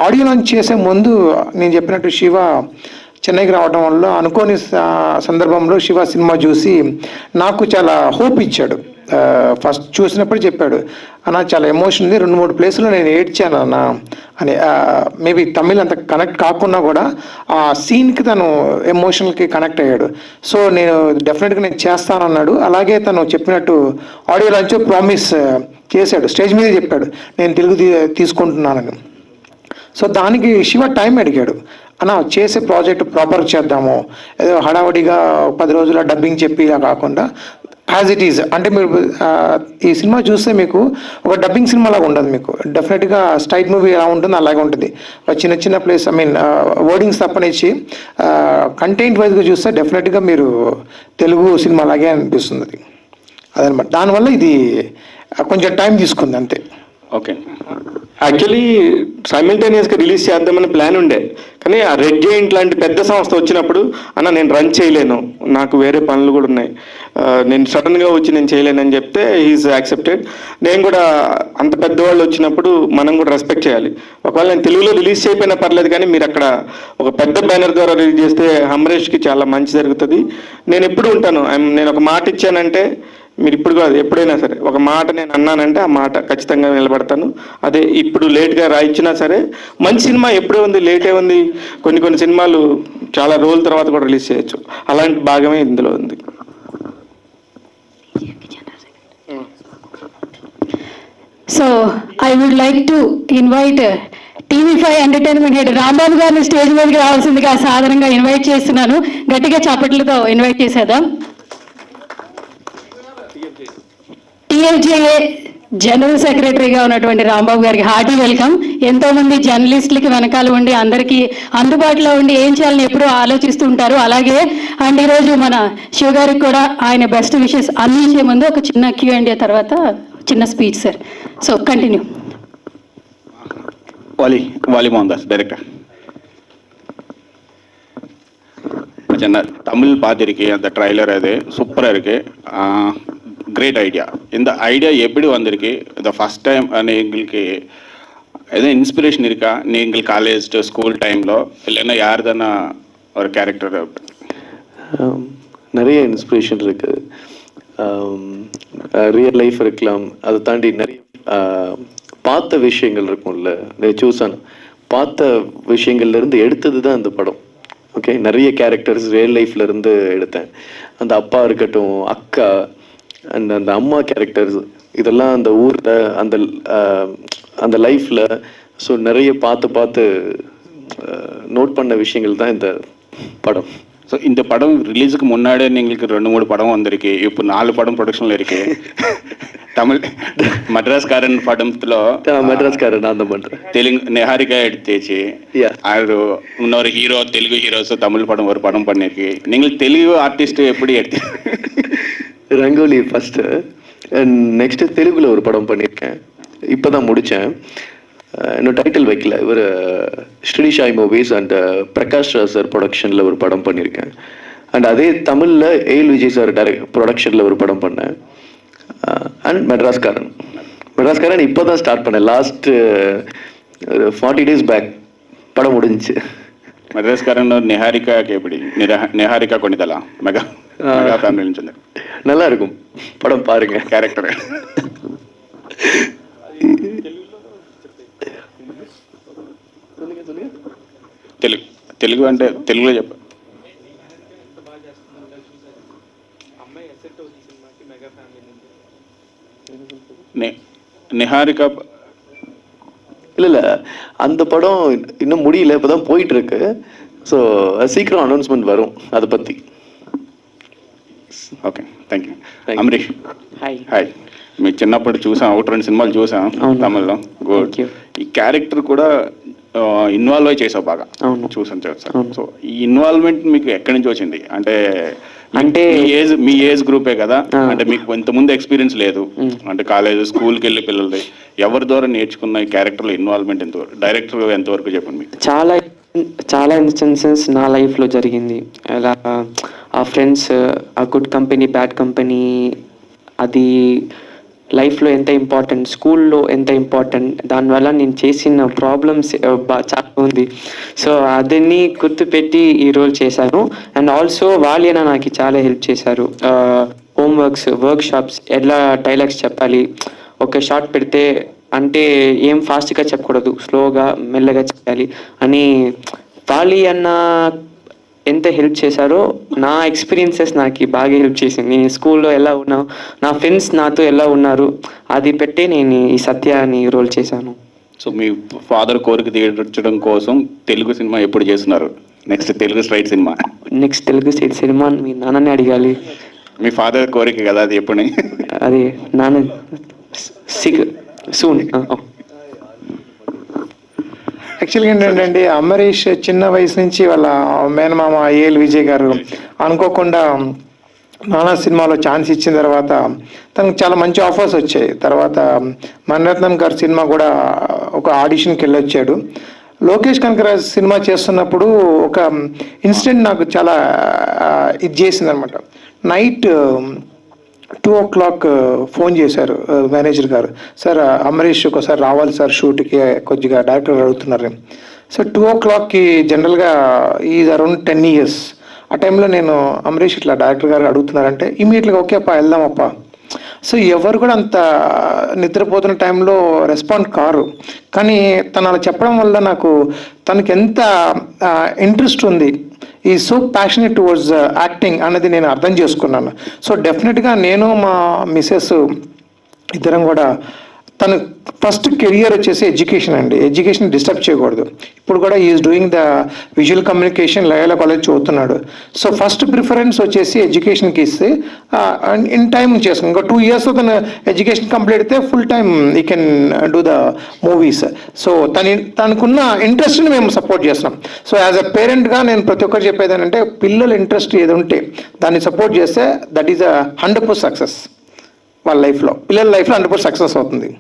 ఆడియో లాంచ్ చేసే ముందు నేను చెప్పినట్టు శివ చెన్నైకి రావడం వల్ల అనుకోని సందర్భంలో శివ సినిమా చూసి నాకు చాలా హోప్ ఇచ్చాడు. ఫస్ట్ చూసినప్పుడు చెప్పాడు, అన్న చాలా ఎమోషన్ ఉంది, 2-3 ప్లేసులు నేను ఏడ్చాను అన్న అని మేబీ తమిళ్ అంత కనెక్ట్ కాకున్నా కూడా ఆ సీన్కి తను ఎమోషనల్కి కనెక్ట్ అయ్యాడు. సో నేను డెఫినెట్గా నేను చేస్తానన్నాడు. అలాగే తను చెప్పినట్టు ఆడియో లాంచ్ ప్రామిస్ చేశాడు, స్టేజ్ మీద చెప్పాడు నేను తెలుగు తీసుకుంటున్నానని. సో దానికి శివ టైం అడిగాడు, అన్న చేసే ప్రాజెక్ట్ ప్రాపర్ చేద్దాము, ఏదో హడావడిగా 10 రోజుల డబ్బింగ్ చెప్పి ఇలా కాకుండా యాజ్ ఇట్ ఈజ్. అంటే మీరు ఈ సినిమా చూస్తే మీకు ఒక డబ్బింగ్ సినిమా లాగా ఉండదు, మీకు డెఫినెట్గా స్ట్రైట్ మూవీ ఎలా ఉంటుంది అలాగే ఉంటుంది. చిన్న చిన్న ప్లేస్ వర్డింగ్స్ తప్పనిచ్చి కంటెంట్ వైజ్గా చూస్తే డెఫినెట్గా మీరు తెలుగు సినిమా లాగే అనిపిస్తుంది. అదనమాట, దానివల్ల ఇది కొంచెం టైం తీసుకుంది అంతే. ఓకే, యాక్చువల్లీ సైమిల్టేనియస్గా రిలీజ్ చేద్దామని ప్లాన్ ఉండే, కానీ ఆ రెడ్ జెయింట్ లాంటి పెద్ద సంస్థ వచ్చినప్పుడు అన్న నేను రన్ చేయలేను, నాకు వేరే పనులు కూడా ఉన్నాయి, నేను సడన్గా వచ్చి నేను చేయలేనని చెప్తే హీఈస్ యాక్సెప్టెడ్. నేను కూడా అంత పెద్దవాళ్ళు వచ్చినప్పుడు మనం కూడా రెస్పెక్ట్ చేయాలి. ఒకవేళ నేను తెలుగులో రిలీజ్ చేయకపోయినా పర్లేదు, కానీ మీరు అక్కడ ఒక పెద్ద బ్యానర్ ద్వారా రిలీజ్ చేస్తే అమరేష్కి చాలా మంచి జరుగుతుంది. నేను ఎప్పుడు ఉంటాను, నేను ఒక మాట ఇచ్చానంటే మీరు ఇప్పుడు కాదు ఎప్పుడైనా సరే ఒక మాట నేను అన్నానంటే ఆ మాట ఖచ్చితంగా నిలబడతాను. అదే ఇప్పుడు లేట్గా రాయించినా సరే మంచి సినిమా ఎప్పుడే ఉంది, లేటే ఉంది. కొన్ని సినిమాలు చాలా రోజుల తర్వాత కూడా రిలీజ్ చేయొచ్చు, అలాంటి భాగమే ఇందులో ఉంది. So I would like to invite TV5 entertainment head Rambabu గారిని స్టేజ్ మీదకి రావాల్సిందిగా సాధారణంగా ఇన్వైట్ చేస్తున్నాను. గట్టిగా చప్పట్లతో ఇన్వైట్ చేసేద్దాం. TFJA జనరల్ సెక్రటరీగా ఉన్నటువంటి రాంబాబు గారికి హార్టీ వెల్కమ్. ఎంతో మంది జర్నలిస్టులకి వెనకాల ఉండి అందరికీ అందుబాటులో ఉండి ఏం చేయాలని ఎప్పుడూ ఆలోచిస్తూ ఉంటారు. అలాగే అండ్ ఈరోజు మన శివ గారికి కూడా ఆయన బెస్ట్ విషెస్ అందించే ముందు ఒక చిన్న Q&A తర్వాత చిన్న speech sir. So continue. Vaali Mohandas director. Tamil பார்த்துருக்கேன், அந்த ட்ரைலர் அது சூப்பராக இருக்குது, கிரேட் ஐடியா. இந்த ஐடியா எப்படி வந்திருக்கு? இந்த ஃபஸ்ட் டைம் எங்களுக்கு எதுவும் இன்ஸ்பிரேஷன் இருக்கா? நீங்கள் காலேஜ் ஸ்கூல் டைமில் இல்லைன்னா யார் தானே ஒரு கேரக்டர்? நிறைய இன்ஸ்பிரேஷன் இருக்குது, ரியல் லைஃப் இருக்கலாம், அதை தாண்டி நிறைய பார்த்த விஷயங்கள் இருக்கும்ல, சூஸான பார்த்த விஷயங்கள்லேருந்து எடுத்தது தான் இந்த படம். ஓகே, நிறைய கேரக்டர்ஸ் ரியல் லைஃப்லேருந்து எடுத்தேன். அந்த அப்பா இருக்கட்டும், அக்கா அண்ட் அந்த அம்மா கேரக்டர்ஸ், இதெல்லாம் அந்த ஊரில் அந்த லைஃப்பில் ஸோ நிறைய பார்த்து நோட் பண்ண விஷயங்கள் தான் இந்த படம். ஸோ இந்த படம் ரிலீஸுக்கு முன்னாடியே எங்களுக்கு 2-3 படம் வந்திருக்கு, இப்போ 4 படம் ப்ரொடக்ஷனில் இருக்கு. தமிழ் మద్రాస్కారన్ పడంలో మద్రాస్కారన్ அந்த பண்ணுறேன், தெலுங்கு நெஹாரிகா எடுத்துச்சு, அது இன்னொரு ஹீரோ தெலுங்கு ஹீரோஸ் தமிழ் படம் ஒரு படம் பண்ணிருக்கு. நீங்கள் தெலுங்கு ஆர்டிஸ்ட் எப்படி எடுத்து? ரங்கோலி ஃபஸ்ட்டு, நெக்ஸ்ட்டு தெலுங்குல ஒரு படம் பண்ணியிருக்கேன், இப்போ தான் முடித்தேன். இன்னும் டைட்டில் வைக்கல. இவர் ஸ்ரீஷாய் மூவிஸ் அண்ட் பிரகாஷ் சார் ப்ரொடக்ஷனில் ஒரு படம் பண்ணியிருக்கேன். அண்ட் அதே தமிழில் ஏஎல் விஜய் சார் ப்ரொடக்ஷனில் ஒரு படம் பண்ணேன். அண்ட் மெட்ராஸ்காரன் இப்போ தான் ஸ்டார்ட் பண்ணேன், லாஸ்ட் 40 days பேக் படம் முடிஞ்சிச்சு. మద్రాస్కారన్ నిహారికాకి எப்படி? నిహారికా కొనిదలా మెగా ఫ్యామిలీ నుంచి நல்லா இருக்கும் படம், பாருங்க கேரக்டர். తెలుగు అంటే తెలుగులో చెప్ప. நிஹாரிகா இல்லை அந்த படம் இன்னும் முடியல, இப்போ தான் போயிட்டு இருக்கு. ஸோ சீக்கிரம் அனௌன்ஸ்மெண்ட் வரும் அதை பற்றி. Okay, thank you. Amarish hi. Hi, మీ చిన్నప్పుడు చూసాం, ఒకటి 2 సినిమాలు చూసాం తమిళ్లో. గుడ్. ఈ క్యారెక్టర్ కూడా ఇన్వాల్వ్ అయి చేసావు బాగా, చూసాను. సో ఈ ఇన్వాల్వ్మెంట్ మీకు ఎక్కడి నుంచి వచ్చింది? అంటే మీ ఏజ్ గ్రూపే కదా, అంటే మీకు ఇంతకుముందు ఎక్స్పీరియన్స్ లేదు, అంటే కాలేజ్ స్కూల్కి వెళ్ళి పిల్లలది, ఎవరి ద్వారా నేర్చుకున్న ఈ క్యారెక్టర్లో ఇన్వాల్వ్మెంట్ ఎంతవరకు, డైరెక్టర్ ఎంతవరకు చెప్పండి మీకు? చాలా ఇన్స్టెన్సెస్ నా లైఫ్లో జరిగింది. అలా ఆ ఫ్రెండ్స్, ఆ గుడ్ కంపెనీ, బ్యాడ్ కంపెనీ, అది లైఫ్లో ఎంత ఇంపార్టెంట్, స్కూల్లో ఎంత ఇంపార్టెంట్, దానివల్ల నేను చేసిన ప్రాబ్లమ్స్ చాలా ఉంది. సో అదన్నీ గుర్తుపెట్టి ఈ రోల్ చేశాను. అండ్ ఆల్సో వాళ్ళైనా నాకు చాలా హెల్ప్ చేశారు. హోంవర్క్స్, వర్క్షాప్స్, ఎలా డైలాగ్స్ చెప్పాలి, ఒక షార్ట్ పెడితే అంటే ఏం ఫాస్ట్గా చెప్పకూడదు, స్లోగా మెల్లగా చేయాలి అని వాలి అన్న ఎంత హెల్ప్ చేశారో నా ఎక్స్పీరియన్సెస్ నాకు బాగా హెల్ప్ చేసింది. నేను స్కూల్లో ఎలా ఉన్నాను, నా ఫ్రెండ్స్ నాతో ఎలా ఉన్నారు, అది పెట్టి నేను ఈ సత్య అని రోల్ చేశాను. సో మీ ఫాదర్ కోరిక తీర్చడం కోసం తెలుగు సినిమా ఎప్పుడు చేస్తున్నారు? Next Telugu straight cinema? Next Telugu state cinema మీ నాన్నని అడగాలి. మీ ఫాదర్ కోరిక కదా అది, ఎప్పుడు? అది నాన్న సూన్. యాక్చువల్గా ఏంటంటే అమరీష్ చిన్న వయసు నుంచి వాళ్ళ మేనమామ ఏఎల్ విజయ్ గారు అనుకోకుండా నానా సినిమాలో ఛాన్స్ ఇచ్చిన తర్వాత తనకు చాలా మంచి ఆఫర్స్ వచ్చాయి. తర్వాత మణిరత్నం గారి సినిమా కూడా ఒక ఆడిషన్కి వెళ్ళొచ్చాడు. లోకేష్ కనకరాజ్ సినిమా చేస్తున్నప్పుడు ఒక ఇన్సిడెంట్ నాకు చాలా ఇది చేసింది అనమాట. నైట్ 2 o'clock ఫోన్ చేశారు మేనేజర్ గారు, సార్ అమరీష్ ఒకసారి రావాలి సార్ షూట్కి, కొద్దిగా డైరెక్టర్ అడుగుతున్నారు. సో 2 o'clockకి జనరల్గా ఈజ్ అరౌండ్ 10 years. ఆ టైంలో నేను అమరీష్ ఇట్లా డైరెక్టర్ గారు అడుగుతున్నారంటే ఇమీడియట్గా ఓకే అప్ప వెళ్దామప్ప. సో ఎవరు కూడా అంత నిద్రపోతున్న టైంలో రెస్పాండ్ కారు. కానీ తను అలా చెప్పడం వల్ల నాకు తనకి ఎంత ఇంట్రెస్ట్ ఉంది, ఈ సో ప్యాషనేట్ టువర్డ్స్ యాక్టింగ్ అనేది నేను అర్థం చేసుకున్నాను. సో డెఫినెట్గా నేను మా మిస్సెస్ ఇద్దరం కూడా తను ఫస్ట్ కెరియర్ వచ్చేసి ఎడ్యుకేషన్ అండి. ఎడ్యుకేషన్ డిస్టర్బ్ చేయకూడదు. ఇప్పుడు కూడా is doing the visual communication Loyola college చదువుతున్నాడు. సో ఫస్ట్ ప్రిఫరెన్స్ వచ్చేసి ఎడ్యుకేషన్కి ఇస్తే ఇన్ టైం చేసుకుని ఇంకా 2 years తను ఎడ్యుకేషన్ కంప్లీట్ అయితే ఫుల్ టైం ఈ can do the movies. So తనకున్న ఇంట్రెస్ట్ని మేము సపోర్ట్ చేస్తున్నాం. సో యాజ్ అ పేరెంట్గా నేను ప్రతి ఒక్కరు చెప్పేది ఏంటంటే పిల్లల ఇంట్రెస్ట్ ఏది ఉంటే దాన్ని సపోర్ట్ చేస్తే దట్ ఈస్ 100% సక్సెస్. వాళ్ళ లైఫ్లో పిల్లల లైఫ్లో 100% సక్సెస్ అవుతుంది.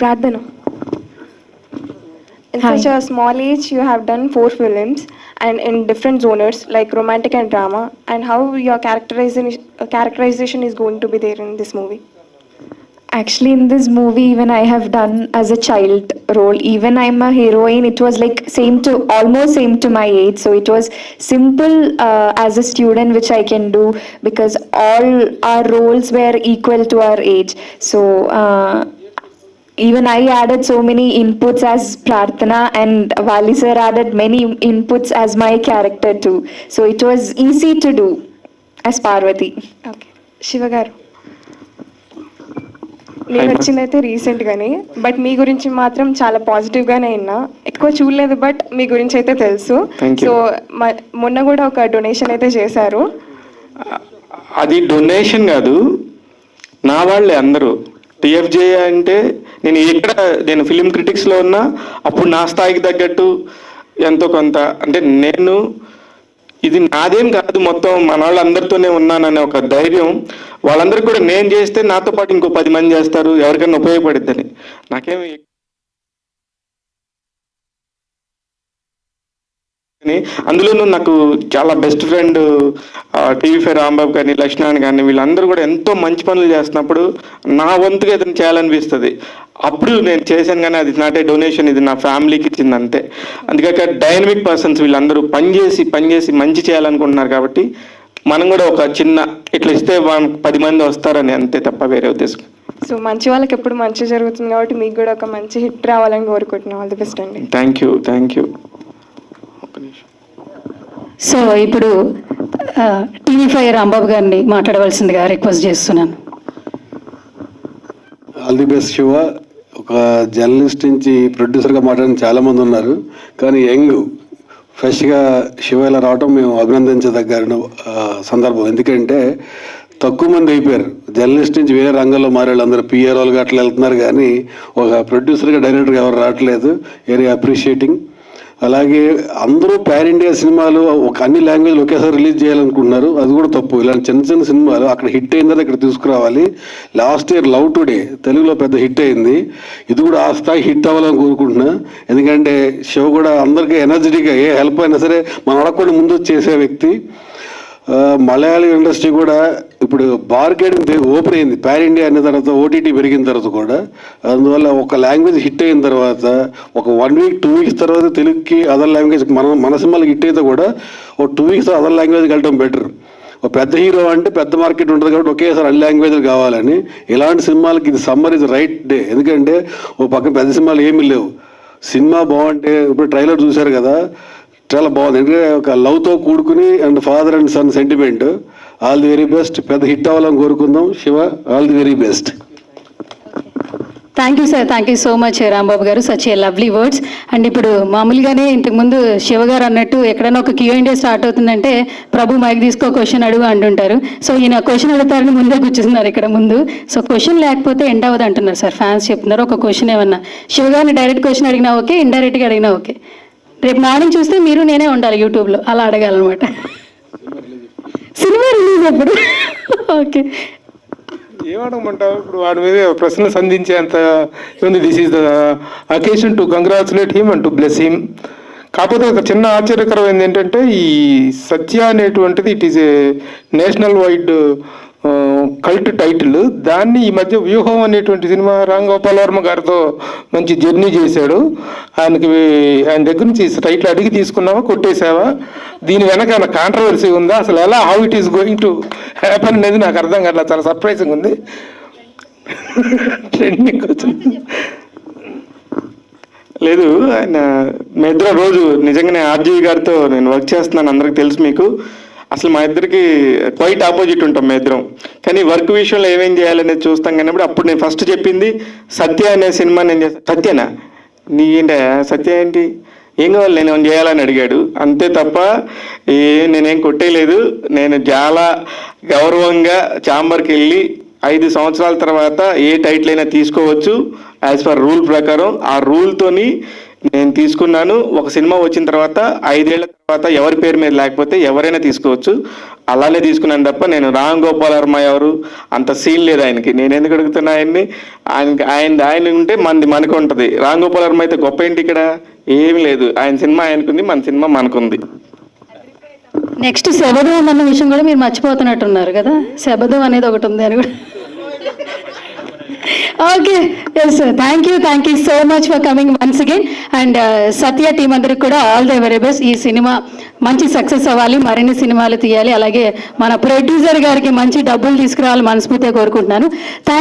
Pradhana. In such a small age, you have done 4 films and in different genres like romantic and drama. And how your characterization is going to be there in this movie? Actually, in this movie, even I have done as a child role. Even I'm a heroine. It was like almost same to my age. So it was simple as a student, which I can do because all our roles were equal to our age. So even I added so many inputs as Prarthana, and Vali sir added many inputs as my character too. So it was easy to do as Parvati. Okay, Shiva garu. నేను వచ్చిందైతే రీసెంట్గానే, బట్ మీ గురించి మాత్రం చాలా పాజిటివ్గానే విన్నా. ఎక్కువ చూడలేదు బట్ మీ గురించి అయితే తెలుసు. సో మొన్న కూడా ఒక డొనేషన్ అయితే చేశారు. అది డొనేషన్ కాదు, నా వాళ్ళే అందరూ. టీఎఫ్జే అంటే నేను ఫిలిం క్రిటిక్స్లో ఉన్నా, అప్పుడు నా స్థాయికి తగ్గట్టు ఎంతో కొంత అంటే నేను ఇది నాదేం కాదు, మొత్తం మన వాళ్ళందరితోనే ఉన్నాననే ఒక ధైర్యం. వాళ్ళందరికీ కూడా నేను చేస్తే నాతో పాటు ఇంకో 10 మంది చేస్తారు, ఎవరికైనా ఉపయోగపడిద్దని. నాకేమి అందులోనూ నాకు చాలా బెస్ట్ ఫ్రెండ్ టీవీ5 రాంబాబు కానీ లక్ష్మణ్ కానీ వీళ్ళందరూ కూడా ఎంతో మంచి పనులు చేస్తున్నప్పుడు నా వంతుగా ఏదైనా చేయాలనిపిస్తుంది. అప్పుడు నేను చేశాను, కానీ అది నాటే డొనేషన్, ఇది నా ఫ్యామిలీకి ఇచ్చింది అంతే. అందుకే డైనమిక్ పర్సన్స్ వీళ్ళందరూ పనిచేసి మంచి చేయాలనుకుంటున్నారు. కాబట్టి మనం కూడా ఒక చిన్న ఇట్లా ఇస్తే 10 మంది వస్తారని అంతే తప్ప వేరే ఉద్దేశం. సో మంచి వాళ్ళకి ఎప్పుడు మంచి జరుగుతుంది కాబట్టి మీకు కూడా ఒక మంచి హిట్ రావాలని కోరుకుంటున్నాం. ఆల్ ది బెస్ట్ అండి. Thank you. సో ఇప్పుడు టీవీ5 రాంబాబు గారిని మాట్లాడవలసిందిగా రిక్వెస్ట్ చేస్తున్నాను. All the best Shiva. ఒక జర్నలిస్ట్ నుంచి ప్రొడ్యూసర్గా మాట్లాడిన చాలామంది ఉన్నారు, కానీ యంగ్ ఫ్రెష్గా శివ ఇలా రావటం మేము అభినందించదగ్గ సందర్భం. ఎందుకంటే తక్కువ మంది అయిపోయారు జర్నలిస్ట్ నుంచి వేరే రంగంలో మారే వాళ్ళందరూ పిఆర్ఓలుగా అట్లా వెళ్తున్నారు, కానీ ఒక ప్రొడ్యూసర్గా డైరెక్టర్గా ఎవరు రావట్లేదు. Very appreciating. అలాగే అందరూ పాన్ ఇండియా సినిమాలు ఒక అన్ని లాంగ్వేజ్లు ఒకేసారి రిలీజ్ చేయాలనుకుంటున్నారు, అది కూడా తప్పు. ఇలాంటి చిన్న సినిమాలు అక్కడ హిట్ అయిందని ఇక్కడ తీసుకురావాలి. లాస్ట్ ఇయర్ లవ్ టుడే తెలుగులో పెద్ద హిట్ అయింది, ఇది కూడా ఆ స్థాయి హిట్ అవ్వాలని కోరుకుంటున్నా. ఎందుకంటే శివ కూడా అందరికీ ఎనర్జెటిక్గా ఏ హెల్ప్ అయినా సరే మనం అడగకుండా ముందు చేసే వ్యక్తి. మలయాళీ ఇండస్ట్రీ కూడా ఇప్పుడు మార్కెటింగ్ ఓపెన్ అయింది పాన్ ఇండియా అనే తర్వాత, ఓటీటీ పెరిగిన తర్వాత కూడా. అందువల్ల ఒక లాంగ్వేజ్ హిట్ అయిన తర్వాత ఒక 1 week 2 weeks తర్వాత తెలుగుకి అదర్ లాంగ్వేజ్ మన సినిమాలకి హిట్ అయితే కూడా ఒక 2 weeks అదర్ లాంగ్వేజ్కి వెళ్ళడం బెటర్. ఒక పెద్ద హీరో అంటే పెద్ద మార్కెట్ ఉంటుంది కాబట్టి ఒకేసారి అన్ని లాంగ్వేజ్లు కావాలని. ఇలాంటి సినిమాలకి ఇది సమ్మర్ ఇస్ రైట్ డే. ఎందుకంటే ఓ పక్కన పెద్ద సినిమాలు ఏమీ లేవు. సినిమా బాగుంటే ఇప్పుడు ట్రైలర్ చూశారు కదా, చాలా బాగుంది. ఎందుకంటే ఒక లవ్తో కూడుకుని and father and son sentiment. All the very best. పెద్ద హిట్ అవ్వాలని కోరుకుందాం. Shiva, all the very best. Thank you sir, thank you so much Rambabu garu, such a lovely words. And ఇప్పుడు మామూలుగానే ఇంతకుముందు శివ గారు అన్నట్టు ఎక్కడైనా ఒక Q&A స్టార్ట్ అవుతుందంటే ప్రభు మైక్ తీసుకో క్వశ్చన్ అడుగు అంటుంటారు. సో ఈయన క్వశ్చన్ అడుగుతారని ముందే కూర్చున్నారు ఇక్కడ ముందు. సో క్వశ్చన్ లేకపోతే ఎండ్ అవ్వదు అంటున్నారు సార్, ఫ్యాన్స్ చెప్తున్నారు. ఒక క్వశ్చన్ ఏమన్నా శివ గారిని డైరెక్ట్ క్వశ్చన్ అడిగినా ఓకే, ఇండైరెక్ట్గా అడిగినా ఓకే. రేపు మార్నింగ్ చూస్తే మీరు నేనే ఉండాలి యూట్యూబ్లో, అలా అడగాలన్నమాట. సినిమా రిలీజ్ ఎప్పుడు? ఓకే, ఏమడగమంటావు ఇప్పుడు వాడి మీద ప్రశ్నలు సంధించేంత ఉంది. This is the occasion to congratulate him and to bless him. కాకపోతే ఒక చిన్న ఆశ్చర్యకరమైనది ఏంటంటే ఈ సత్య అనేటువంటిది it is a national wide cult title. దాన్ని ఈ మధ్య వ్యూహం అనేటువంటి సినిమా రామ్ గోపాల్ వర్మ గారితో మంచి జర్నీ చేశాడు. ఆయన దగ్గర నుంచి టైటిల్ అడిగి తీసుకున్నావా, కొట్టేసావా, దీని వెనక కాంట్రవర్సీ ఉందా, అసలు ఎలా, how it is going to happen అనేది నాకు అర్థం కావట్లేదు. చాలా సర్ప్రైజింగ్ ఉంది. ట్రెండింగ్ వచ్చింది. లేదు, ఆయన మా ఇద్దరు రోజు నిజంగానే ఆర్జీవి గారితో నేను వర్క్ చేస్తున్నాను, అందరికి తెలుసు మీకు. అసలు మా ఇద్దరికి క్వైట్ ఆపోజిట్ ఉంటాం మా ఇద్దరం. కానీ వర్క్ విషయంలో ఏమేం చేయాలనేది చూస్తాం. కానీ అప్పుడు నేను ఫస్ట్ చెప్పింది సత్య అనే సినిమా నేను చేస్తాను. సత్యనా ఏంటి సత్య ఏంటి, ఏం కావాలి, నేను ఏమైనా చేయాలని అడిగాడు అంతే తప్ప నేనేం కొట్టేయలేదు. నేను చాలా గౌరవంగా ఛాంబర్కి వెళ్ళి 5 సంవత్సరాల తర్వాత ఏ టైటిల్ అయినా తీసుకోవచ్చు యాజ్ పర్ రూల్ ప్రకారం. ఆ రూల్తోని నేను తీసుకున్నాను. ఒక సినిమా వచ్చిన తర్వాత 5 ఏళ్ల తర్వాత ఎవరి పేరు మీద లేకపోతే ఎవరైనా తీసుకోవచ్చు, అలానే తీసుకున్నాను తప్ప నేను రామ్ గోపాల్ వర్మ ఎవరు అంత సీన్ లేదు ఆయనకి. నేను ఎందుకు అడుగుతున్నా ఆయన్ని? ఆయన ఉంటే మనకు ఉంటుంది. రామ్ గోపాల్ వర్మ అయితే గొప్ప ఏంటి ఇక్కడ? ఏమి లేదు. ఆయన సినిమా ఆయనకుంది, మన సినిమా మనకుంది. నెక్స్ట్ శబదం అన్న విషయం కూడా మీరు మర్చిపోతున్నట్టున్నారు కదా, శబదం అనేది ఒకటి ఉంది అని కూడా. Okay, yes sir, thank you so much for coming once again. And Satya team అందరికి కూడా ఆల్ ది వెరీ బెస్ట్. ఈ సినిమా మంచి సక్సెస్ అవ్వాలి, మరిన్ని సినిమాలు తీయాలి, అలాగే మన ప్రొడ్యూసర్ గారికి మంచి డబ్బులు తీసుకురావాలి మనస్ఫూర్తిగా కోరుకుంటున్నాను.